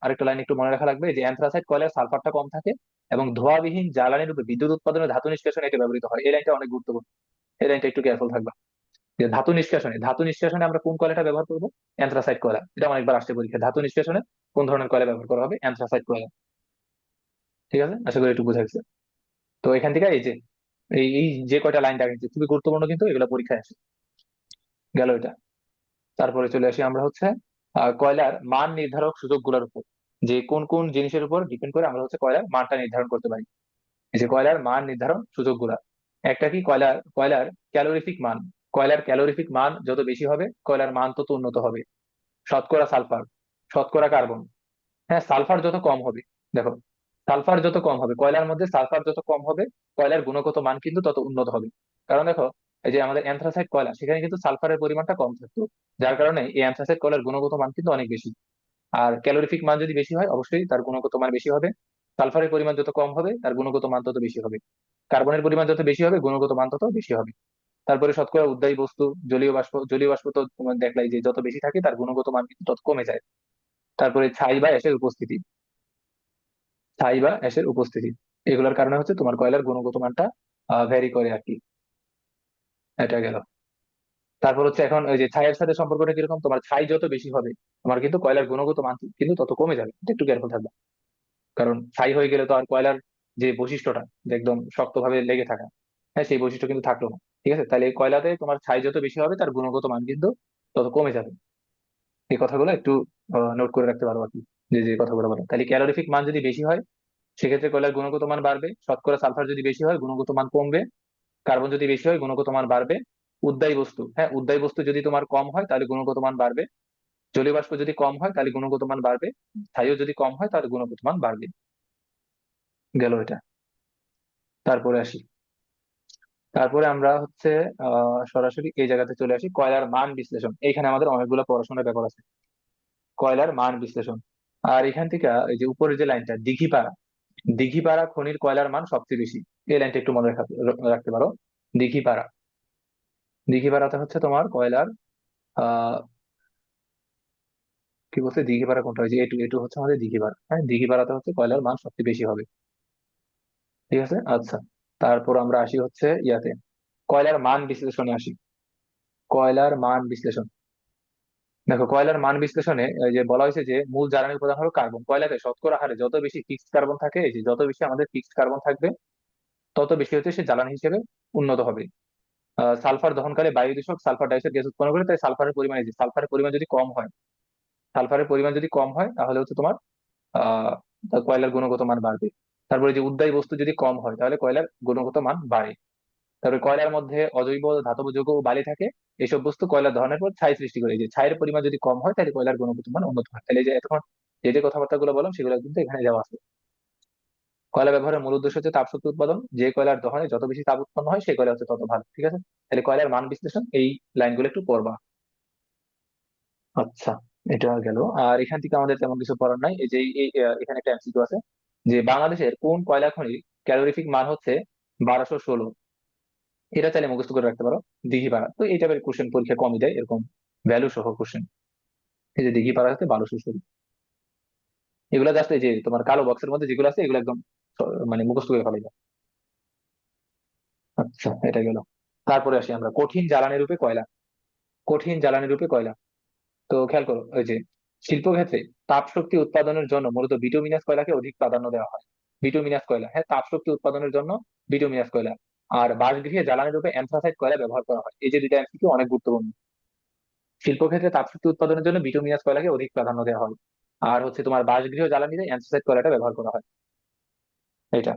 আরেকটা লাইন একটু মনে রাখা লাগবে, যে অ্যান্থ্রাসাইট কয়লার সালফারটা কম থাকে এবং ধোঁয়াবিহীন জ্বালানি রূপে বিদ্যুৎ উৎপাদনে ধাতু নিষ্কাশনে এটা ব্যবহৃত হয়। এই লাইনটা অনেক গুরুত্বপূর্ণ, এই লাইনটা একটু কেয়ারফুল থাকবা। যে ধাতু নিষ্কাশনে আমরা কোন কয়লাটা ব্যবহার করবো, অ্যান্থ্রাসাইট কয়লা। এটা অনেকবার আসছে পরীক্ষা, ধাতু নিষ্কাশনে কোন ধরনের কয়লা ব্যবহার করা হবে, অ্যান্থ্রাসাইট কয়লা। ঠিক আছে, আশা করি একটু বোঝা গেছে। তো এখান থেকে এই যে এই যে কয়টা লাইন দেখাচ্ছি খুবই গুরুত্বপূর্ণ, কিন্তু এগুলো পরীক্ষায় আসে। গেল এটা। তারপরে চলে আসি আমরা হচ্ছে কয়লার মান নির্ধারক সূচকগুলোর উপর, যে কোন কোন জিনিসের উপর ডিপেন্ড করে আমরা হচ্ছে কয়লার মানটা নির্ধারণ করতে পারি। এই যে কয়লার মান নির্ধারণ সূচকগুলা, একটা কি কয়লার কয়লার ক্যালোরিফিক মান। কয়লার ক্যালোরিফিক মান যত বেশি হবে কয়লার মান তত উন্নত হবে। শতকরা সালফার, শতকরা কার্বন। হ্যাঁ, সালফার যত কম হবে, দেখো সালফার যত কম হবে কয়লার মধ্যে, সালফার যত কম হবে কয়লার গুণগত মান কিন্তু তত উন্নত হবে। কারণ দেখো, এই যে আমাদের অ্যান্থ্রাসাইট কয়লা, সেখানে কিন্তু সালফারের পরিমাণটা কম থাকতো, যার কারণে এই অ্যান্থ্রাসাইট কয়লার গুণগত মান কিন্তু অনেক বেশি। আর ক্যালোরিফিক মান যদি বেশি হয় অবশ্যই তার গুণগত মান বেশি হবে। সালফারের পরিমাণ যত কম হবে তার গুণগত মান তত বেশি হবে। কার্বনের পরিমাণ যত বেশি হবে গুণগত মান তত বেশি হবে। তারপরে শতকরা উদ্বায়ী বস্তু, জলীয় বাষ্প, জলীয় বাষ্প তো তোমার দেখলাই যে যত বেশি থাকে তার গুণগত মান কিন্তু তত কমে যায়। তারপরে ছাই বা অ্যাশের উপস্থিতি, ছাই বা অ্যাশের উপস্থিতি, এগুলোর কারণে হচ্ছে তোমার কয়লার গুণগত মানটা ভ্যারি করে আর কি। এটা গেল। তারপর হচ্ছে এখন ওই যে ছাইয়ের সাথে সম্পর্কটা কিরকম, তোমার ছাই যত বেশি হবে তোমার কিন্তু কয়লার গুণগত মান কিন্তু তত কমে যাবে, এটা একটু কেয়ারফুল থাকবে। কারণ ছাই হয়ে গেলে তো আর কয়লার যে বৈশিষ্ট্যটা, যে একদম শক্তভাবে লেগে থাকা, হ্যাঁ সেই বৈশিষ্ট্য কিন্তু থাকলো না। ঠিক আছে, তাহলে এই কয়লাতে তোমার ছাই যত বেশি হবে তার গুণগত মান কিন্তু তত কমে যাবে। এই কথাগুলো একটু নোট করে রাখতে পারো আর কি, যে যে কথাগুলো বলো। তাহলে ক্যালোরিফিক মান যদি বেশি হয় সেক্ষেত্রে কয়লার গুণগত মান বাড়বে, শতকরা সালফার যদি বেশি হয় গুণগত মান কমবে, কার্বন যদি বেশি হয় গুণগত মান বাড়বে। উদ্বায়ী বস্তু, হ্যাঁ উদ্বায়ী বস্তু যদি তোমার কম হয় তাহলে গুণগত মান বাড়বে। জলীয় বাষ্প যদি কম হয় তাহলে গুণগত মান বাড়বে। ছাইও যদি কম হয় তাহলে গুণগত মান বাড়বে। গেল এটা। তারপরে আসি তারপরে আমরা হচ্ছে সরাসরি এই জায়গাতে চলে আসি, কয়লার মান বিশ্লেষণ। এইখানে আমাদের অনেকগুলো পড়াশোনার ব্যাপার আছে। কয়লার মান বিশ্লেষণ। আর এখান থেকে এই যে উপরে যে লাইনটা, দিঘিপাড়া, দিঘিপাড়া খনির কয়লার মান সবচেয়ে বেশি। এই লাইনটা একটু মনে রাখতে পারো। দিঘিপাড়া, দিঘিপাড়াতে হচ্ছে তোমার কয়লার আহ কি বলছে, দিঘিপাড়া কোনটা, হয়েছে এটু, এটু হচ্ছে আমাদের দিঘিপাড়া। হ্যাঁ, দিঘিপাড়াতে হচ্ছে কয়লার মান সবচেয়ে বেশি হবে। ঠিক আছে, আচ্ছা। তারপর আমরা আসি হচ্ছে ইয়াতে, কয়লার মান বিশ্লেষণে আসি। কয়লার মান বিশ্লেষণ। দেখো, কয়লার মান বিশ্লেষণে এই যে বলা হয়েছে যে মূল জ্বালানি উপাদান হলো কার্বন। কয়লাতে শতকরা হারে যত বেশি ফিক্সড কার্বন থাকে, এই যে যত বেশি আমাদের ফিক্সড কার্বন থাকবে, তত বেশি হচ্ছে সে জ্বালানি হিসেবে উন্নত হবে। সালফার দহনকালে বায়ু দূষক সালফার ডাইঅক্সাইড গ্যাস উৎপন্ন করে, তাই সালফারের পরিমাণ, এই যে সালফারের পরিমাণ যদি কম হয়, সালফারের পরিমাণ যদি কম হয় তাহলে হচ্ছে তোমার আহ কয়লার গুণগত মান বাড়বে। তারপরে যে উদ্বায়ী বস্তু যদি কম হয় তাহলে কয়লার গুণগত মান বাড়ে। তারপরে কয়লার মধ্যে অজৈব ধাতব যৌগ ও বালি থাকে। এইসব বস্তু কয়লা দহনের পর ছাই সৃষ্টি করে। এই যে ছাইয়ের পরিমাণ যদি কম হয় তাহলে কয়লার গুণগত মান উন্নত হয়। তাহলে এই যে এতক্ষণ যে যে কথাবার্তাগুলো বললাম সেগুলো কিন্তু এখানে দেওয়া আছে। কয়লা ব্যবহারের মূল উদ্দেশ্য হচ্ছে তাপশক্তি উৎপাদন। যে কয়লার দহনে যত বেশি তাপ উৎপন্ন হয় সেই কয়লা হচ্ছে তত ভালো। ঠিক আছে, তাহলে কয়লার মান বিশ্লেষণ এই লাইনগুলো একটু পড়বা। আচ্ছা, এটা গেল। আর এখান থেকে আমাদের তেমন কিছু পড়ার নাই। এই যে এখানে একটা এমসিকিউ আছে যে বাংলাদেশের কোন কয়লা খনির ক্যালোরিফিক মান হচ্ছে 1216। এটা চাইলে মুখস্থ করে রাখতে পারো। দিঘিপাড়া তো এই টাইপের কোশ্চেন পরীক্ষা কমই দেয় এরকম ভ্যালু সহ কোশ্চেন। এই যে দিঘিপাড়া হচ্ছে 1216। এগুলো জাস্ট এই যে তোমার কালো বক্সের মধ্যে যেগুলো আছে এগুলো একদম মানে মুখস্থ করে ফেলাই দাও। আচ্ছা, এটা গেল। তারপরে আসি আমরা কঠিন জ্বালানি রূপে কয়লা। কঠিন জ্বালানি রূপে কয়লা, তো খেয়াল করো ওই যে শিল্পক্ষেত্রে তাপ শক্তি উৎপাদনের জন্য মূলত বিটুমিনাস কয়লাকে অধিক প্রাধান্য দেওয়া হয়। বিটুমিনাস কয়লা, হ্যাঁ, তাপ শক্তি উৎপাদনের জন্য বিটুমিনাস কয়লা। আর বাসগৃহে জ্বালানি রূপে অ্যান্থ্রাসাইট কয়লা ব্যবহার করা হয়। এই যে দুইটা এমসিকিউ অনেক গুরুত্বপূর্ণ। শিল্পক্ষেত্রে তাপ শক্তি উৎপাদনের জন্য বিটুমিনাস কয়লাকে অধিক প্রাধান্য দেওয়া হয়। আর হচ্ছে তোমার বাসগৃহ জ্বালানিতে অ্যান্থ্রাসাইট কয়লাটা ব্যবহার করা হয়। এটা।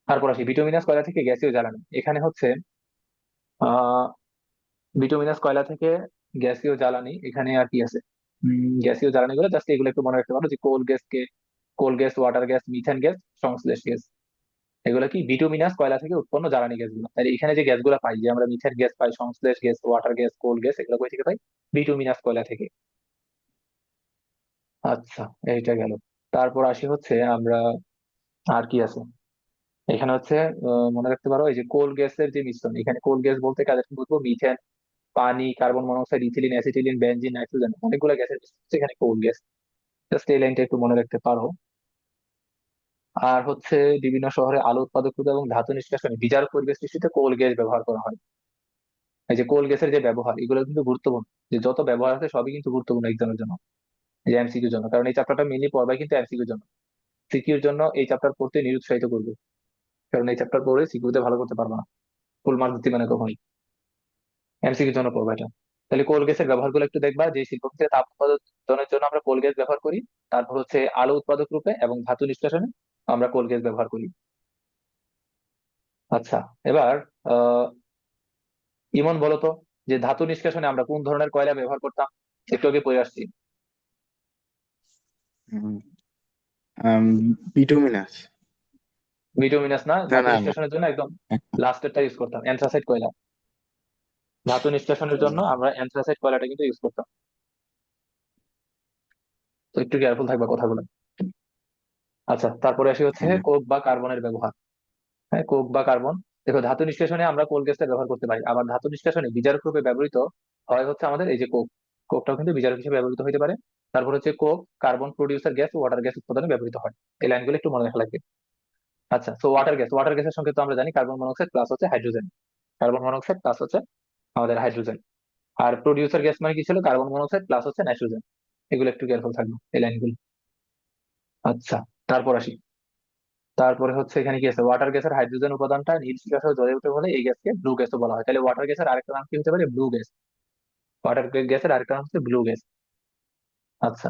তারপর আসি বিটুমিনাস কয়লা থেকে গ্যাসীয় জ্বালানি। এখানে হচ্ছে আহ বিটুমিনাস কয়লা থেকে গ্যাসীয় জ্বালানি, এখানে আর কি আছে, গ্যাসীয় জ্বালানি গুলো জাস্ট এগুলো একটু মনে রাখতে পারো যে coal gas, water gas, methane gas, সংশ্লেষ গ্যাস। এগুলো কি বিটুমিনাস কয়লা থেকে উৎপন্ন জ্বালানি গ্যাসগুলো। তাহলে এখানে যে গ্যাসগুলো পাই, যে আমরা মিথেন গ্যাস পাই, সংশ্লেষ gas, water gas, coal gas, এগুলো কই থেকে পাই? বিটুমিনাস কয়লা থেকে। আচ্ছা, এইটা গেল। তারপর আসি হচ্ছে আমরা, আর কি আছে এখানে হচ্ছে, মনে রাখতে পারো এই যে কোল গ্যাসের যে মিশ্রণ। এখানে কোল গ্যাস বলতে কাদের বুঝবো? মিথেন, পানি, carbon monoxide, ethylene, acetylene, benzene, nitrogen, অনেকগুলো গ্যাসের মিশ্রণ হচ্ছে এখানে কোল গ্যাস। জাস্ট এই লাইনটা একটু মনে রাখতে পারো। আর হচ্ছে বিভিন্ন শহরে আলো উৎপাদক রূপে এবং ধাতু নিষ্কাশনে বিচারক পরিবেশ সৃষ্টিতে কোল গ্যাস ব্যবহার করা হয়। এই যে কোল গ্যাসের যে ব্যবহার, এগুলো কিন্তু গুরুত্বপূর্ণ। যে যত ব্যবহার আছে সবই কিন্তু গুরুত্বপূর্ণ এক্সামের জন্য, এই যে এমসিকিউর জন্য। কারণ এই চ্যাপ্টারটা মেনলি পড়বাই কিন্তু এমসিকিউর জন্য। সিকিউর জন্য এই চ্যাপ্টার পড়তে নিরুৎসাহিত করবে। কারণ এই চ্যাপ্টার পড়ে সিকিউতে ভালো করতে পারবে না, ফুল মার্কস দিতে মানে কখনোই। এমসিকিউর জন্য পড়বা এটা। তাহলে কোল গ্যাসের ব্যবহার গুলো একটু দেখবা, যে শিল্পক্ষেত্রে তাপ উৎপাদনের জন্য আমরা কোল গ্যাস ব্যবহার করি। তারপর হচ্ছে আলো উৎপাদক রূপে এবং ধাতু নিষ্কাশনে আমরা কোল গ্যাস ব্যবহার করি। আচ্ছা, এবার আহ ইমন বলতো যে ধাতু নিষ্কাশনে আমরা কোন ধরনের কয়লা ব্যবহার করতাম? একটু আগে পড়ে আসছি। হুম, আম, বিটুমিনাস। বিটুমিনাস না, না ধাতু না না। নিষ্কাশনের জন্য একদম লাস্টেরটা ইউজ করতাম, অ্যান্থ্রাসাইট কয়লা। ধাতু নিষ্কাশনের জন্য আমরা অ্যান্থ্রাসাইট কয়লাটা কিন্তু ইউজ করতাম। তো একটু কেয়ারফুল থাকবা কথাগুলো। আচ্ছা, তারপরে আসি হচ্ছে হুম, কোক বা কার্বনের ব্যবহার। হ্যাঁ, কোক বা কার্বন। দেখো, ধাতু নিষ্কাশনে আমরা কোল গ্যাসটা ব্যবহার করতে পারি, আবার ধাতু নিষ্কাশনে বিজারক রূপে ব্যবহৃত হয় হচ্ছে আমাদের এই যে কোক। কোকটাও কিন্তু বিজারক হিসেবে ব্যবহৃত হতে পারে। তারপর হচ্ছে Coke carbon producer gas, water gas উৎপাদনে ব্যবহৃত হয়। এই লাইনগুলো একটু মনে রাখা লাগবে। আচ্ছা, তো ওয়াটার গ্যাস, ওয়াটার গ্যাসের সঙ্গে তো আমরা জানি কার্বন মনোক্সাইড প্লাস হচ্ছে হাইড্রোজেন। কার্বন মনোক্সাইড প্লাস হচ্ছে আমাদের হাইড্রোজেন। আর প্রডিউসার গ্যাস মানে কি ছিল? কার্বন মনোক্সাইড প্লাস হচ্ছে নাইট্রোজেন। এগুলো একটু কেয়ারফুল থাকবে এই লাইনগুলো। আচ্ছা, তারপর আসি। তারপরে হচ্ছে এখানে কি আছে, ওয়াটার গ্যাসের হাইড্রোজেন উপাদানটা নীল শিখা সহ জ্বলে উঠে বলে এই গ্যাসকে ব্লু গ্যাসও বলা হয়। তাহলে ওয়াটার গ্যাসের আরেকটা নাম কি হতে পারে? Blue gas. ওয়াটার গ্যাসের আরেকটা নাম হচ্ছে ব্লু গ্যাস। আচ্ছা,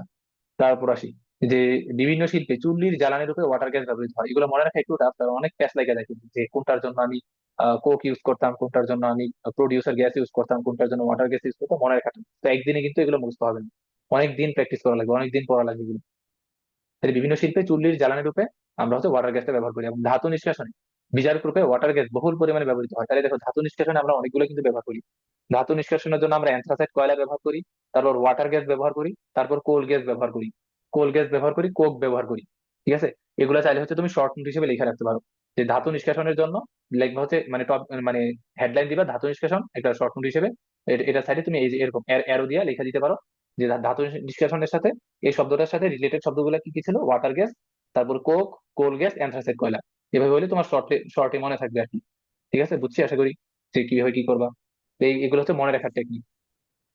তারপর আসি যে বিভিন্ন শিল্পে চুল্লির জ্বালানি রূপে ওয়াটার গ্যাস ব্যবহৃত হয়। এগুলো মনে রাখা একটু টাফ, কারণ অনেক প্যাচ লেগে যায় কিন্তু, যে কোনটার জন্য আমি কোক ইউজ করতাম, কোনটার জন্য আমি প্রডিউসার গ্যাস ইউজ করতাম, কোনটার জন্য ওয়াটার গ্যাস ইউজ করতাম, মনে রাখা tough। তো একদিনে কিন্তু এগুলো মুখস্থ হবে না, অনেক দিন প্র্যাকটিস করা লাগবে, অনেক দিন পড়া লাগবে এগুলো। তাহলে বিভিন্ন শিল্পে চুল্লির জ্বালানি রূপে আমরা হচ্ছে ওয়াটার গ্যাসটা ব্যবহার করি, এবং ধাতু নিষ্কাশনে বিজারক রূপে ওয়াটার গ্যাস বহুল পরিমাণে ব্যবহৃত হয়। তাহলে দেখো ধাতু নিষ্কাশনে আমরা অনেকগুলো কিন্তু ব্যবহার করি। ধাতু নিষ্কাশনের জন্য আমরা অ্যান্থ্রাসাইট কয়লা ব্যবহার করি, তারপর ওয়াটার গ্যাস ব্যবহার করি, তারপর কোল গ্যাস ব্যবহার করি, কোল গ্যাস ব্যবহার করি, কোক ব্যবহার করি। ঠিক আছে, এগুলা চাইলে হচ্ছে তুমি শর্ট নোট হিসেবে লিখে রাখতে পারো যে ধাতু নিষ্কাশনের জন্য লিখবা হচ্ছে মানে টপ মানে হেডলাইন দিবা ধাতু নিষ্কাশন একটা শর্ট নোট হিসেবে। এটা সাইডে তুমি এই যে এরকম অ্যারো দিয়ে লিখে দিতে পারো যে ধাতু নিষ্কাশনের সাথে এই শব্দটার সাথে রিলেটেড শব্দগুলো কি কি ছিল, ওয়াটার গ্যাস, তারপর কোক, কোল গ্যাস, অ্যান্থ্রাসাইট কয়লা। এভাবে হলে তোমার শর্টে শর্টে মনে থাকবে আর কি। ঠিক আছে, বুঝছি আশা করি যে কিভাবে কি করবা। তো এগুলো হচ্ছে মনে রাখার টেকনিক।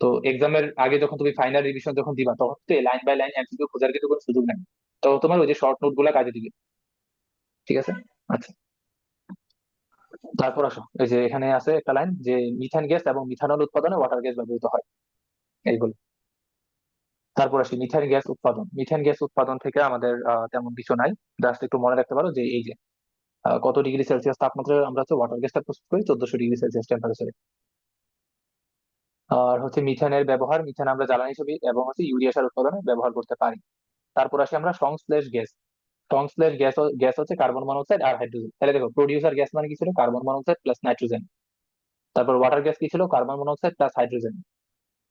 তো এক্সামের আগে যখন তুমি ফাইনাল রিভিশন যখন দিবা তখন তো লাইন বাই লাইন এমসিকিউ খোঁজার কিন্তু কোনো সুযোগ নাই। তো তোমার ওই যে শর্ট নোট গুলা কাজে দিবে। ঠিক আছে। আচ্ছা, তারপর আসো এই যে এখানে আছে একটা লাইন যে মিথেন গ্যাস এবং মিথানল উৎপাদনে ওয়াটার গ্যাস ব্যবহৃত হয়, এইগুলো। তারপর আসি মিথেন গ্যাস উৎপাদন। মিথেন গ্যাস উৎপাদন থেকে আমাদের তেমন কিছু নাই। জাস্ট একটু মনে রাখতে পারো যে এই যে কত ডিগ্রি সেলসিয়াস তাপমাত্রায় আমরা হচ্ছে ওয়াটার গ্যাসটা প্রস্তুত করি, 1400 ডিগ্রি সেলসিয়াস টেম্পারেচারে। আর হচ্ছে মিথেনের ব্যবহার, মিথেন আমরা জ্বালানি হিসেবে এবং হচ্ছে ইউরিয়া সার উৎপাদনে ব্যবহার করতে পারি। তারপর আসি আমরা সংশ্লেষ গ্যাস। সংশ্লেষ গ্যাস গ্যাস হচ্ছে কার্বন মনোক্সাইড আর হাইড্রোজেন। তাহলে দেখো প্রডিউসার গ্যাস মানে কি ছিল, কার্বন মনোক্সাইড প্লাস নাইট্রোজেন। তারপর ওয়াটার গ্যাস কি ছিল, কার্বন মনোক্সাইড প্লাস হাইড্রোজেন।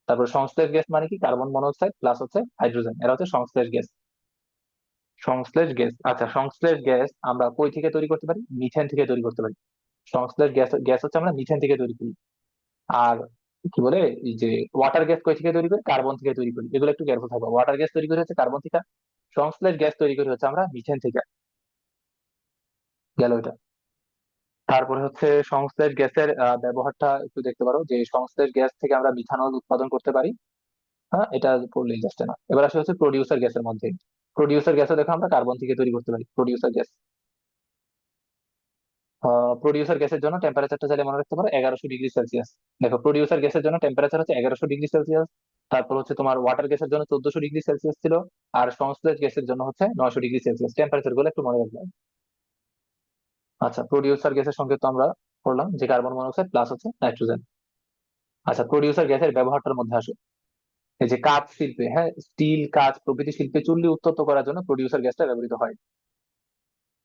তারপর সংশ্লেষ গ্যাস মানে কি, কার্বন মনোক্সাইড প্লাস হচ্ছে হাইড্রোজেন, এরা হচ্ছে সংশ্লেষ গ্যাস। সংশ্লেষ গ্যাস, আচ্ছা সংশ্লেষ গ্যাস আমরা কই থেকে তৈরি করতে পারি, মিথেন থেকে তৈরি করতে পারি। সংশ্লেষ গ্যাস গ্যাস হচ্ছে আমরা মিথেন থেকে তৈরি করি। আর কি বলে এই যে ওয়াটার গ্যাস কই থেকে তৈরি করি, কার্বন থেকে তৈরি করি। এগুলো একটু কেয়ারফুল থাকবো। ওয়াটার গ্যাস তৈরি করি হচ্ছে কার্বন থেকে, সংশ্লেষ গ্যাস তৈরি করি হচ্ছে আমরা মিথেন থেকে। গেল এটা। তারপরে হচ্ছে সংশ্লেষ গ্যাসের ব্যবহারটা একটু দেখতে পারো যে সংশ্লেষ গ্যাস থেকে আমরা মিথানল উৎপাদন করতে পারি। হ্যাঁ, এটা পড়লেই জাস্ট না। এবার আসে হচ্ছে প্রডিউসার গ্যাসের মধ্যে। প্রডিউসার গ্যাসও দেখো আমরা কার্বন থেকে তৈরি করতে পারি প্রডিউসার গ্যাস। প্রডিউসার গ্যাসের জন্য টেম্পারেচারটা চাইলে মনে রাখতে পারো 1100 ডিগ্রি সেলসিয়াস। দেখো প্রডিউসার গ্যাসের জন্য টেম্পারেচার হচ্ছে 1100 ডিগ্রি সেলসিয়াস। তারপর হচ্ছে তোমার ওয়াটার গ্যাসের জন্য 1400 ডিগ্রি সেলসিয়াস ছিল। আর সংশ্লেষ গ্যাসের জন্য হচ্ছে 900 ডিগ্রি সেলসিয়াস। টেম্পারেচার গুলো একটু মনে রাখবে। আচ্ছা, প্রডিউসার গ্যাসের সঙ্গে তো আমরা পড়লাম যে কার্বন মনোক্সাইড প্লাস হচ্ছে নাইট্রোজেন। আচ্ছা, প্রডিউসার গ্যাসের ব্যবহারটার মধ্যে আসো এই যে কাঁচ শিল্পে, হ্যাঁ স্টিল কাঁচ প্রভৃতি শিল্পে চুল্লি উত্তপ্ত করার জন্য প্রডিউসার গ্যাসটা ব্যবহৃত হয়।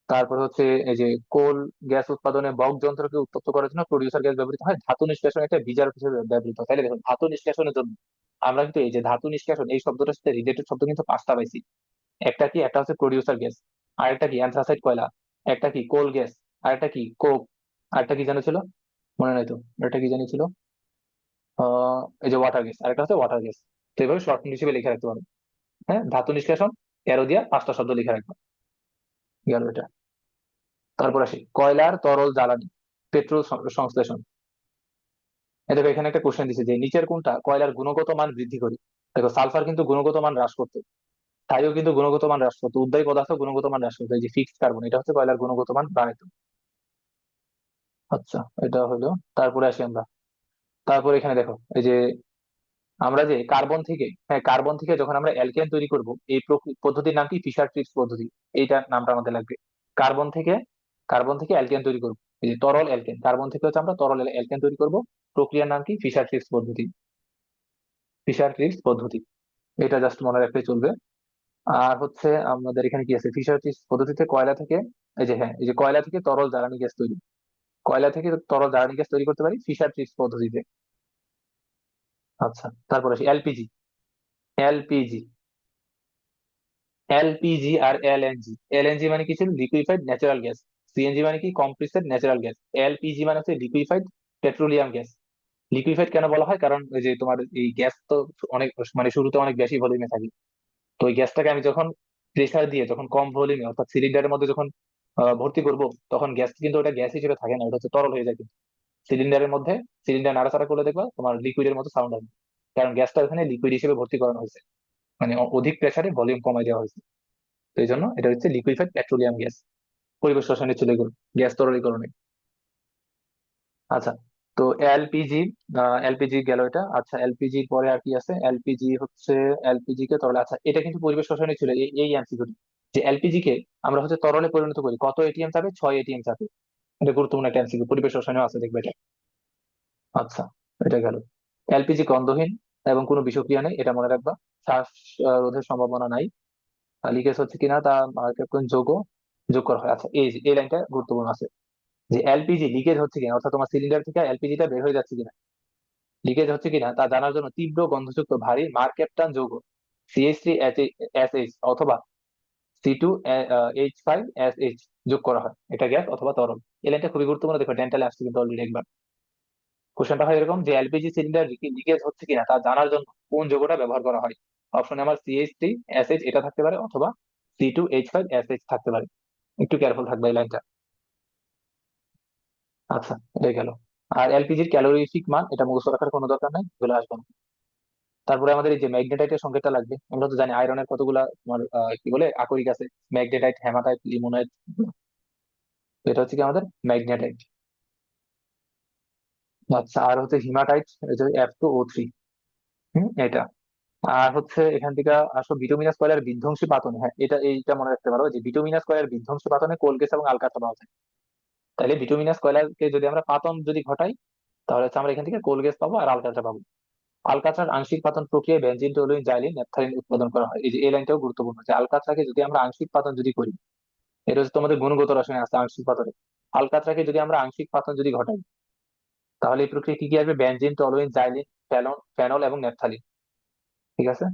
তারপর হচ্ছে এই যে কোল গ্যাস উৎপাদনে বক যন্ত্রকে উত্তপ্ত করার জন্য প্রডিউসার গ্যাস ব্যবহৃত হয়। ধাতু নিষ্কাশন একটা বিজারক হিসেবে ব্যবহৃত হয়। তাহলে দেখুন ধাতু নিষ্কাশনের জন্য আমরা কিন্তু এই যে ধাতু নিষ্কাশন এই শব্দটার সাথে রিলেটেড শব্দ কিন্তু পাঁচটা পাইছি। একটা কি, একটা হচ্ছে প্রডিউসার গ্যাস, আরেকটা কি অ্যান্থ্রাসাইড কয়লা, একটা কি কোল গ্যাস, আরেকটা কি কোক, আরেকটা কি জানো ছিল, মনে নাই তো, আরেকটা কি জানি ছিল, এই যে ওয়াটার গ্যাস, আরেকটা হচ্ছে ওয়াটার গ্যাস। তো এইভাবে শর্ট হিসেবে লিখে রাখতে পারো। হ্যাঁ, ধাতু নিষ্কাশন এরো দিয়া পাঁচটা শব্দ লিখে রাখবো। গেল এটা। তারপর আসি কয়লার তরল জ্বালানি, পেট্রোল সংশ্লেষণ। এই দেখো এখানে একটা কোশ্চেন দিছে যে নিচের কোনটা কয়লার গুণগত মান বৃদ্ধি করে। দেখো সালফার কিন্তু গুণগত মান হ্রাস করতো, ছাইও কিন্তু গুণগত মান হ্রাস করতো, উদ্বায়ী পদার্থ গুণগত মান হ্রাস করতো। এই যে ফিক্সড কার্বন এটা হচ্ছে কয়লার গুণগত মান বাড়াইতো। আচ্ছা, এটা হলো। তারপরে আসি আমরা, তারপর এখানে দেখো এই যে আমরা যে কার্বন থেকে, হ্যাঁ কার্বন থেকে যখন আমরা অ্যালকেন তৈরি করব এই পদ্ধতির নাম কি, ফিশার ট্রিপস পদ্ধতি। এইটার নামটা আমাদের লাগবে। কার্বন থেকে, কার্বন থেকে অ্যালকেন তৈরি করব, এই যে তরল অ্যালকেন, কার্বন থেকে হচ্ছে আমরা তরল অ্যালকেন তৈরি করব। প্রক্রিয়ার নাম কি, ফিশার ট্রিপস পদ্ধতি। ফিশার ট্রিপস পদ্ধতি, এটা জাস্ট মনে রাখলে চলবে। আর হচ্ছে আমাদের এখানে কি আছে, ফিশার ট্রিপস পদ্ধতিতে কয়লা থেকে, এই যে হ্যাঁ এই যে কয়লা থেকে তরল জ্বালানি গ্যাস তৈরি, কয়লা থেকে তরল জ্বালানি গ্যাস তৈরি করতে পারি ফিশার ট্রিপস পদ্ধতিতে। আচ্ছা, তারপর আসি এলপিজি। এলপিজি, এলপিজি আর এলএনজি। এলএনজি মানে কি ছিল, লিকুইফাইড ন্যাচারাল গ্যাস। সিএনজি মানে কি, কম্প্রেসড ন্যাচারাল গ্যাস। এলপিজি মানে হচ্ছে লিকুইফাইড পেট্রোলিয়াম গ্যাস। লিকুইফাইড কেন বলা হয়, কারণ ওই যে তোমার এই গ্যাস তো অনেক মানে শুরুতে অনেক বেশি ভলিউমে থাকে। তো ওই গ্যাসটাকে আমি যখন প্রেসার দিয়ে যখন কম ভলিউমে অর্থাৎ সিলিন্ডারের মধ্যে যখন ভর্তি করব, তখন গ্যাস কিন্তু ওটা গ্যাস হিসেবে থাকে না, ওটা হচ্ছে তরল হয়ে যায় কিন্তু সিলিন্ডারের মধ্যে। সিলিন্ডার নাড়াচাড়া করলে দেখবা তোমার লিকুইডের মতো সাউন্ড আসবে, কারণ গ্যাসটা ওখানে লিকুইড হিসেবে ভর্তি করানো হয়েছে, মানে অধিক প্রেসারে ভলিউম কমাই দেওয়া হয়েছে। তো এই জন্য এটা হচ্ছে লিকুইফাইড পেট্রোলিয়াম গ্যাস, পরিবেশ রসায়নে চলে গেল গ্যাস তরলীকরণে। আচ্ছা, তো এলপিজি, এলপিজি গেল এটা। আচ্ছা, এলপিজি পরে আর কি আছে, এলপিজি হচ্ছে এলপিজি কে তরলে, আচ্ছা এটা কিন্তু পরিবেশ রসায়নে ছিল এই এমসিকিউ, যে এলপিজি কে আমরা হচ্ছে তরলে পরিণত করি কত এটিএম চাপে, 6 এটিএম চাপে। এটা গুরুত্বপূর্ণ একটা এমসিকিউ, পরিবেশ রসায়নেও আছে দেখবে এটা। আচ্ছা, এটা গেল। এলপিজি গন্ধহীন এবং কোনো বিষক্রিয়া নেই, এটা মনে রাখবা। শ্বাস রোধের সম্ভাবনা নাই। লিকেজ হচ্ছে কিনা তা কোন যৌগ যোগ করা হয়। আচ্ছা, এই লাইনটা গুরুত্বপূর্ণ আছে। যে এলপিজি লিকেজ হচ্ছে কিনা, অর্থাৎ তোমার সিলিন্ডার থেকে এলপিজিটা বের হয়ে যাচ্ছে কিনা, লিকেজ হচ্ছে কিনা তা জানার জন্য তীব্র গন্ধযুক্ত ভারী মারক্যাপটান যৌগ CH3SH অথবা C2H5SH যোগ করা হয়। এটা গ্যাস অথবা তরল। এই লাইনটা খুবই গুরুত্বপূর্ণ, দেখো ডেন্টালে আসছে কিন্তু অলরেডি একবার। কোশ্চেনটা হয় এরকম যে এলপিজি সিলিন্ডার লিকেজ হচ্ছে কিনা তা জানার জন্য কোন যৌগটা ব্যবহার করা হয়। অপশনে আমার CH3SH এটা থাকতে পারে অথবা C2H5SH থাকতে পারে। একটু কেয়ারফুল থাকবে এই লাইনটা। আচ্ছা, এটা গেল। আর এলপিজির ক্যালোরিফিক মান এটা মুখস্থ রাখার কোনো দরকার নাই, চলে আসবে না। তারপরে আমাদের এই যে ম্যাগনেটাইটের সংকেতটা লাগবে। আমরা তো জানি আয়রনের কতগুলা তোমার কি বলে আকরিক আছে, ম্যাগনেটাইট, হেমাটাইট, লিমোনাইট। এটা হচ্ছে কি আমাদের ম্যাগনেটাইট। আচ্ছা, আর হচ্ছে হিমাটাইট, F2O3। এটা। আর হচ্ছে এখান থেকে আসো বিটুমিনাস কয়লার বিধ্বংসী পাতনে, হ্যাঁ এটা এইটা মনে রাখতে পারো যে বিটুমিনাস কয়লার বিধ্বংসী পাতনে কোল গ্যাস এবং আলকাতরা পাওয়া যায়। তাহলে বিটুমিনাস কয়লাকে যদি আমরা পাতন যদি ঘটাই, তাহলে হচ্ছে আমরা এখান থেকে কোল গ্যাস পাবো আর আলকাতরা পাবো। আলকাতরার আংশিক পাতন প্রক্রিয়ায় বেনজিন, টলুইন, জাইলিন, ন্যাপথালিন উৎপাদন করা হয়। এই যে এই লাইনটাও গুরুত্বপূর্ণ যে আলকাতরাকে যদি আমরা আংশিক পাতন যদি করি, এটা হচ্ছে তোমাদের গুণগত রসায়নে আছে আংশিক পাতনে। আলকাতরাকে যদি আমরা আংশিক পাতন যদি ঘটাই, তাহলে এই প্রক্রিয়া কি কি আসবে? বেনজিন, টলুইন, জাইলিন, ফেনল এবং ন্যাপথালিন। ঠিক আছে।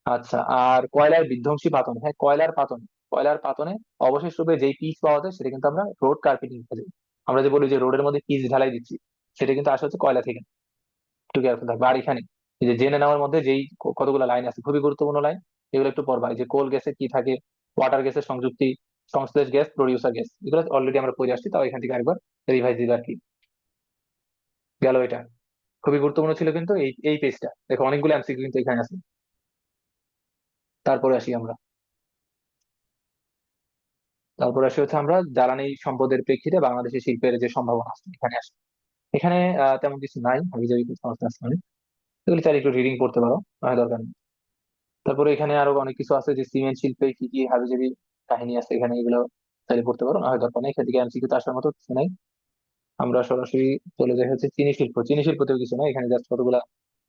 আচ্ছা, আর কয়লার বিধ্বংসী পাতন, হ্যাঁ কয়লার পাতনে অবশেষ রূপে যেই পিচ পাওয়া যায় সেটা কিন্তু আমরা রোড কার্পেটিং বলি। আমরা যে বলি যে রোডের মধ্যে পিচ ঢালাই দিচ্ছি, সেটা কিন্তু আসলে হচ্ছে কয়লা থেকে। একটু কেয়ারফুল থাকবে। আর এখানে এই যে জেনে নেওয়ার মধ্যে যেই কতগুলো লাইন আছে, খুবই গুরুত্বপূর্ণ লাইন, এগুলো একটু পড়বা। এই যে কোল গ্যাসে কি থাকে, ওয়াটার গ্যাসের সংযুক্তি, সংশ্লেষ গ্যাস, প্রডিউসার গ্যাস, এগুলো অলরেডি আমরা পড়ে আসছি, তাও এখান থেকে আরেকবার রিভাইজ দিবে আর কি। গেল এটা। খুবই গুরুত্বপূর্ণ ছিল কিন্তু এই এই পেজটা, দেখো অনেকগুলো এমসিকিউ কিন্তু এখানে আছে। তারপরে আসি আমরা, তারপর আসে হচ্ছে আমরা জ্বালানি সম্পদের প্রেক্ষিতে বাংলাদেশের শিল্পের যে সম্ভাবনা আছে এখানে আসে। এখানে তেমন কিছু নাই, হাবিজাবি সমস্যা আছে মানে, এগুলো চাইলে একটু রিডিং করতে পারো, দরকার নেই। তারপরে এখানে আরো অনেক কিছু আছে যে সিমেন্ট শিল্পে কি কি হাবিজাবি কাহিনী আছে, এখানে এগুলো চাইলে পড়তে পারো, না হয় দরকার নেই। এখান থেকে এমসিকিউ তো আসার মতো কিছু নাই। আমরা সরাসরি চলে যাই হচ্ছে চিনি শিল্প। চিনি শিল্পতেও কিছু নাই, এখানে জাস্ট কতগুলা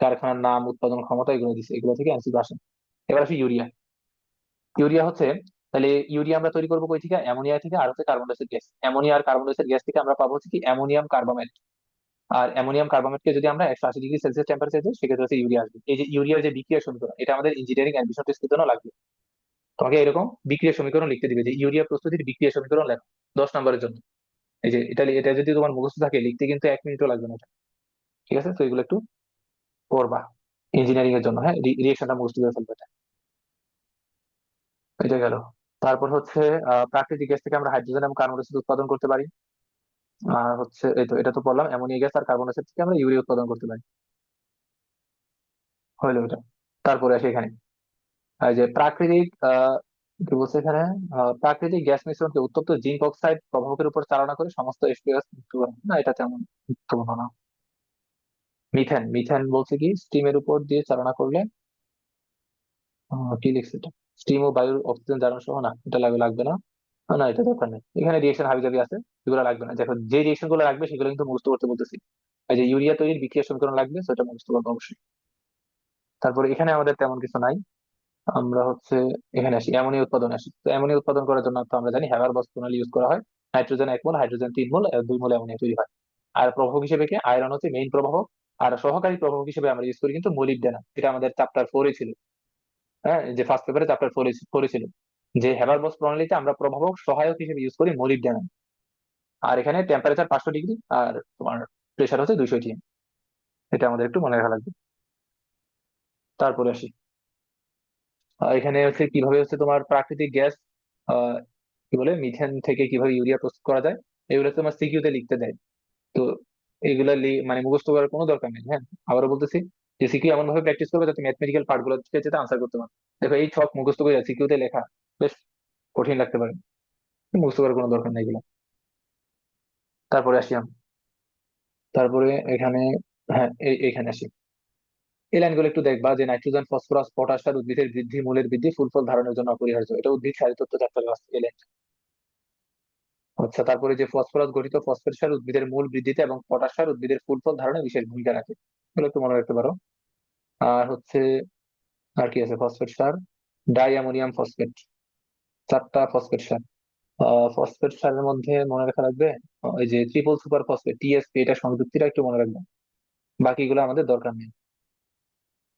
কারখানার নাম, উৎপাদন ক্ষমতা এগুলো দিচ্ছে, এগুলো থেকে এমসিকিউ আসে। এবার আসি ইউরিয়া। ইউরিয়া হচ্ছে, তাহলে ইউরিয়া আমরা তৈরি করবো কই থেকে? অ্যামোনিয়া থেকে, আর হচ্ছে carbon die oxide gas. Ammonia আর কার্বন ডাই অক্সাইড গ্যাস থেকে আমরা পাবো হচ্ছে কি অ্যামোনিয়াম কার্বামেট। আর অ্যামোনিয়াম কার্বামেটকে যদি আমরা 180°C টেম্পারেচার দিই, সেক্ষেত্রে হচ্ছে ইউরিয়া আসবে। এই যে ইউরিয়ার যে বিক্রিয়া সমীকরণ, এটা আমাদের ইঞ্জিনিয়ারিং অ্যাডমিশন টেস্টের জন্য লাগবে। তোমাকে এরকম বিক্রিয়া সমীকরণ লিখতে দিবে যে ইউরিয়া প্রস্তুতির বিক্রিয়া সমীকরণ লেখো 10 নম্বরের জন্য। এই যে এটা যদি তোমার মুখস্থ থাকে, লিখতে কিন্তু 1 মিনিটও লাগবে না এটা। ঠিক আছে, তো এগুলো একটু পড়বা ইঞ্জিনিয়ারিং এর জন্য। হ্যাঁ, রিয়েকশনটা মুখস্থ করে ফেলবে এটা। এটা গেল। তারপর হচ্ছে প্রাকৃতিক গ্যাস থেকে আমরা হাইড্রোজেন এবং কার্বন ডাই অক্সাইড উৎপাদন করতে পারি। আর হচ্ছে এই তো এটা তো বললাম, অ্যামোনিয়া গ্যাস আর কার্বন ডাই অক্সাইড থেকে আমরা ইউরিয়া উৎপাদন করতে পারি। হইলো এটা। তারপরে আসি এখানে এই যে প্রাকৃতিক কি বলছে এখানে, প্রাকৃতিক গ্যাস মিশ্রণকে উত্তপ্ত জিঙ্ক অক্সাইড প্রভাবকের উপর চালনা করে সমস্ত এসপিএস না, এটা তেমন গুরুত্বপূর্ণ না। মিথেন, মিথেন বলছে কি স্টিমের উপর দিয়ে চালনা করলে, কি লিখছে এটা? স্টিম ও বায়ুর অক্সিজেন জ্বালানো সহ, না এটা লাগবে না। না এটা দরকার নেই, এখানে রিয়েকশন হাবিজাবি আছে, এগুলো লাগবে না। দেখো যে রিয়েকশন গুলো লাগবে সেগুলো কিন্তু মুখস্থ করতে বলতেছি। এই যে ইউরিয়া তৈরির বিক্রিয়া সমীকরণ লাগবে, সেটা মুখস্থ করবো অবশ্যই। তারপরে এখানে আমাদের তেমন কিছু নাই। আমরা হচ্ছে এখানে আসি, অ্যামোনিয়া উৎপাদন আসি। তো অ্যামোনিয়া উৎপাদন করার জন্য তো আমরা জানি হ্যাবার-বস প্রণালী ইউজ করা হয়। নাইট্রোজেন 1 মোল, হাইড্রোজেন 3 মোল, 2 মোল অ্যামোনিয়া তৈরি হয়। আর প্রভাবক হিসেবে কি আয়রন হচ্ছে মেইন প্রভাবক। আর সহকারী প্রভাবক হিসেবে আমরা ইউজ করি কিন্তু মোলিবডেনাম, এটা আমাদের চ্যাপ্টার 4-এ ছিল। হ্যাঁ, যে ফার্স্ট পেপারে চ্যাপ্টার 4-এ ছিল যে হ্যাবার-বস প্রণালীতে আমরা প্রভাবক সহায়ক হিসেবে ইউজ করি মোলিবডেনাম। আর এখানে টেম্পারেচার 500°, আর তোমার প্রেশার হচ্ছে 200 atm। এটা আমাদের একটু মনে রাখা লাগবে। তারপরে আসি, এখানে হচ্ছে কিভাবে হচ্ছে তোমার প্রাকৃতিক গ্যাস আহ কি বলে মিথেন থেকে কিভাবে ইউরিয়া প্রস্তুত করা যায়, এগুলো তোমার সিকিউতে লিখতে দেয়। তো এগুলা মানে মুখস্থ করার কোনো দরকার নেই। হ্যাঁ, আবারও বলতেছি যে সিকিউ এমন ভাবে প্র্যাকটিস করবে যাতে ম্যাথমেটিক্যাল পার্ট গুলো যাতে আনসার করতে পারো। দেখো এই ছক মুখস্থ করে সিকিউতে লেখা বেশ কঠিন লাগতে পারে, মুখস্থ করার কোনো দরকার নেই এগুলো। তারপরে আসি আমি, তারপরে এখানে, হ্যাঁ এইখানে আসি। এই লাইনগুলো একটু দেখবা যে নাইট্রোজেন, ফসফরাস, পটাশ সার উদ্ভিদের বৃদ্ধি, মূলের বৃদ্ধি, ফুল ফল ধারণের জন্য অপরিহার্য। এটা উদ্ভিদ শারীরতত্ত্ব চ্যাপ্টারে আছে এই লাইন। আচ্ছা, তারপরে যে ফসফরাস গঠিত ফসফেট সার উদ্ভিদের মূল বৃদ্ধিতে এবং পটাশ সার উদ্ভিদের ফুল ফল ধারণে বিশেষ ভূমিকা রাখে, এগুলো একটু মনে রাখতে পারো। আর হচ্ছে আর কি আছে, ফসফেট সার, ডাই অ্যামোনিয়াম ফসফেট, 4টা ফসফেট সার। ফসফেট সারের মধ্যে মনে রাখা লাগবে এই যে ট্রিপল সুপার ফসফেট টিএসপি, এটা সংযুক্তিটা একটু মনে রাখবেন। বাকিগুলো আমাদের দরকার নেই,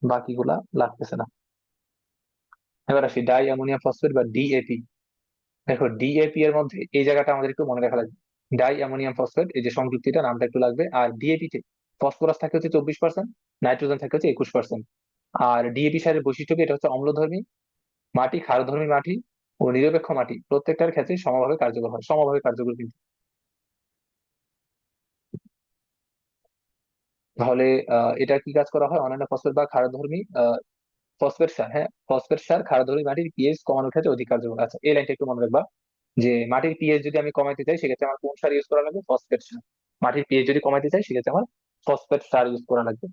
বাকিগুলা লাগতেছে না। এবার আসি ডাই অ্যামোনিয়াম ফসফেট বা ডিএপি। দেখো ডিএপি এর মধ্যে এই জায়গাটা আমাদের একটু মনে রাখা লাগবে। ডাই অ্যামোনিয়াম ফসফেট, এই যে সংযুক্তিটা নামটা একটু লাগবে। আর ডিএপি তে ফসফরাস থাকে হচ্ছে 24%, নাইট্রোজেন থাকে হচ্ছে 21%। আর ডিএপি সারের বৈশিষ্ট্য কি, এটা হচ্ছে অম্লধর্মী মাটি, ক্ষারধর্মী মাটি ও নিরপেক্ষ মাটি প্রত্যেকটার ক্ষেত্রে সমভাবে কার্যকর হয়, সমভাবে কার্যকর কিন্তু। তাহলে এটা কি কাজ করা হয়, অন্যান্য ফসফেট বা ক্ষারধর্মী ফসফেট সার, হ্যাঁ ফসফেট সার ক্ষারধর্মী মাটির পিএইচ কমানোর ক্ষেত্রে অধিক কার্যকর। আচ্ছা এই লাইনটা একটু মনে রাখবা, যে মাটির পিএইচ যদি আমি কমাইতে চাই সেক্ষেত্রে আমার কোন সার ইউজ করা লাগবে, ফসফেট সার। মাটির পিএইচ যদি কমাইতে চাই সেক্ষেত্রে আমার ফসফেট সার ইউজ করা লাগবে।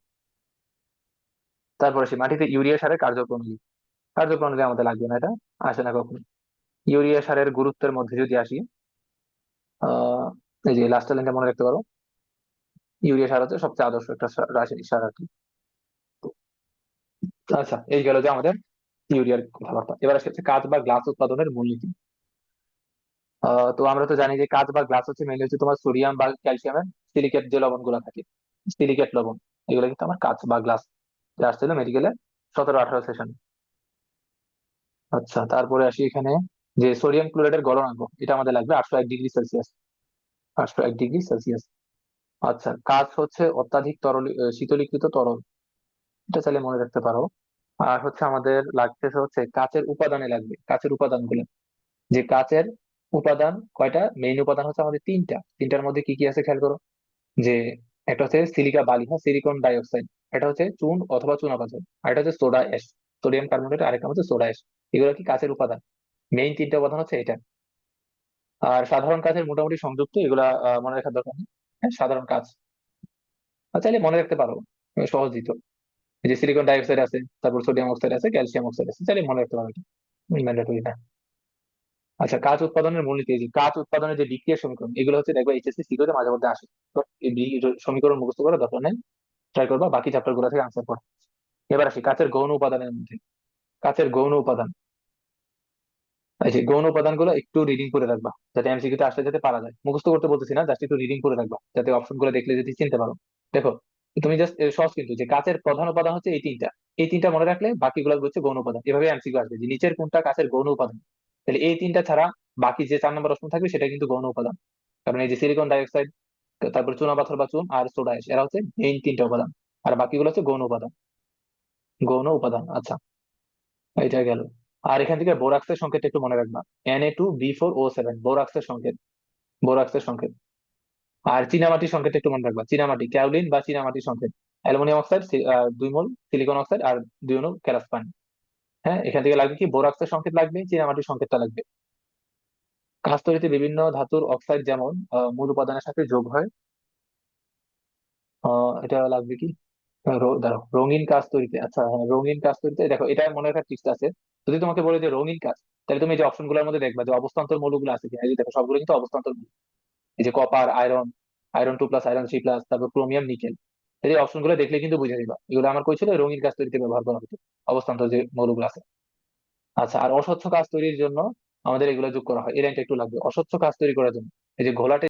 তারপরে সে মাটিতে ইউরিয়া সারের কার্যপ্রণালী, কার্যপ্রণালী আমাদের লাগবে না, এটা আসে না কখনো। ইউরিয়া সারের গুরুত্বের মধ্যে যদি আসি, আহ এই যে লাস্ট লাইনটা মনে রাখতে পারো, ইউরিয়া সার হচ্ছে সবচেয়ে আদর্শ একটা রাসায়নিক সার আর কি। আচ্ছা এই গেল যে আমাদের ইউরিয়ার কথাবার্তা। এবার আসছে হচ্ছে কাঁচ বা গ্লাস উৎপাদনের মূলনীতি। তো আমরা তো জানি যে কাঁচ বা গ্লাস হচ্ছে মেনলি হচ্ছে তোমার সোডিয়াম বা ক্যালসিয়ামের সিলিকেট যে লবণ গুলা থাকে, সিলিকেট লবণ, এগুলো কিন্তু আমার কাঁচ বা গ্লাস। আসছিল মেডিকেলে 17-18 সেশন। আচ্ছা তারপরে আসি এখানে, যে সোডিয়াম ক্লোরাইডের গলনাঙ্ক, এটা আমাদের লাগবে 801°C, 801°C। আচ্ছা কাঁচ হচ্ছে অত্যাধিক তরল শীতলীকৃত তরল, এটা চাইলে মনে রাখতে পারো। আর হচ্ছে আমাদের লাগতেছে হচ্ছে কাঁচের উপাদানে লাগবে, কাঁচের উপাদানগুলো, যে কাঁচের উপাদান কয়টা, মেইন উপাদান হচ্ছে আমাদের তিনটা। তিনটার মধ্যে কি কি আছে খেয়াল করো, যে একটা হচ্ছে সিলিকা বালি, হ্যাঁ সিলিকন ডাইঅক্সাইড, এটা হচ্ছে চুন অথবা চুনাপাথর, আর এটা হচ্ছে সোডা অ্যাশ, সোডিয়াম কার্বনেট, আরেকটা হচ্ছে সোডা অ্যাশ। এগুলো কি কাঁচের উপাদান, মেইন তিনটা উপাদান হচ্ছে এটা। আর সাধারণ কাঁচের মোটামুটি সংযুক্ত, এগুলা মনে রাখার দরকার নেই। হ্যাঁ সাধারণ কাঁচ চাইলে মনে রাখতে পারো, সহজই তো। এই যে সিলিকন ডাইঅক্সাইড আছে, তারপর সোডিয়াম অক্সাইড আছে, ক্যালসিয়াম অক্সাইড আছে, চাইলে মনে রাখতে পারো, এটা ম্যান্ডেটরি না। আচ্ছা কাঁচ উৎপাদনের মূলনীতি, এই যে কাঁচ উৎপাদনের যে বিক্রিয়া সমীকরণ, এগুলো হচ্ছে দেখবে এইচএসসি সিকিউতে মাঝে মধ্যে আসে। তো এই সমীকরণ মুখস্থ করার দরকার নেই, ট্রাই করবা বাকি চ্যাপ্টার গুলো থেকে আনসার পড়া। এবার আসি কাঁচের গৌণ উপাদানের মধ্যে। কাঁচের গৌণ উপাদান, এই যে গৌণ উপাদান গুলো একটু রিডিং করে রাখবা, যাতে এমসিকিউতে আসলে যাতে পারা যায়। মুখস্থ করতে বলতেছি না, জাস্ট একটু রিডিং করে রাখবা, যাতে অপশন গুলো দেখলে যদি চিনতে পারো। দেখো তুমি জাস্ট সহজ কিন্তু, যে কাঁচের প্রধান উপাদান হচ্ছে এই তিনটা, এই তিনটা মনে রাখলে বাকিগুলো হচ্ছে গৌণ উপাদান। এভাবে এমসিকিউ আসবে যে নিচের কোনটা কাঁচের গৌণ উপাদান, তাহলে এই তিনটা ছাড়া বাকি যে 4 নম্বর অপশন থাকবে সেটা কিন্তু গৌণ উপাদান। কারণ এই যে সিলিকন ডাইঅক্সাইড, তারপর চুনাপাথর বা চুন, আর সোডা অ্যাশ, এরা হচ্ছে মেইন তিনটা উপাদান। আর বাকিগুলো হচ্ছে গৌণ উপাদান, গৌণ উপাদান। আচ্ছা এটা গেল। আর এখান থেকে বোরাক্সের সংকেত একটু মনে রাখবা, Na2B4O7, বোরাক্সের সংকেত, বোরাক্সের সংকেত। আর চীনামাটির সংকেত একটু মনে রাখবা, চীনামাটি ক্যাওলিন বা চীনামাটির সংকেত, অ্যালুমিনিয়াম অক্সাইড 2 মোল, সিলিকন অক্সাইড আর 2 মোল ক্যালাস পানি। হ্যাঁ এখান থেকে লাগবে কি, বোরাক্সের সংকেত লাগবে, চীনামাটির সংকেতটা লাগবে। কাঁচ তৈরিতে বিভিন্ন ধাতুর অক্সাইড যেমন মূল উপাদানের সাথে যোগ হয়। এটা লাগবে কি, দাঁড়াও, রঙিন কাজ তৈরিতে। আচ্ছা হ্যাঁ রঙিন কাজ তৈরিতে, দেখো এটা মনে রাখার চেষ্টা আছে। যদি তোমাকে বলে যে রঙিন কাজ, তাহলে তুমি এই যে অপশন গুলোর মধ্যে দেখবা যে অবস্থান্তর মৌলগুলো আছে কিনা। এই যে দেখো সবগুলো কিন্তু অবস্থান্তর মৌল। এই যে কপার, আয়রন, আয়রন 2+, আয়রন 3+, তারপর ক্রোমিয়াম, নিকেল। এই অপশন গুলো দেখলে কিন্তু বুঝে নিবা, এগুলো আমার কই ছিল, রঙিন কাজ তৈরিতে ব্যবহার করা হতো, অবস্থান্তর যে মৌলগুলো আছে। আচ্ছা আর অস্বচ্ছ কাজ তৈরির জন্য আমাদের এগুলো যোগ করা হয়, এই লাইনটা একটু লাগবে, অস্বচ্ছ কাজ তৈরি করার জন্য এই যে ঘোলাটে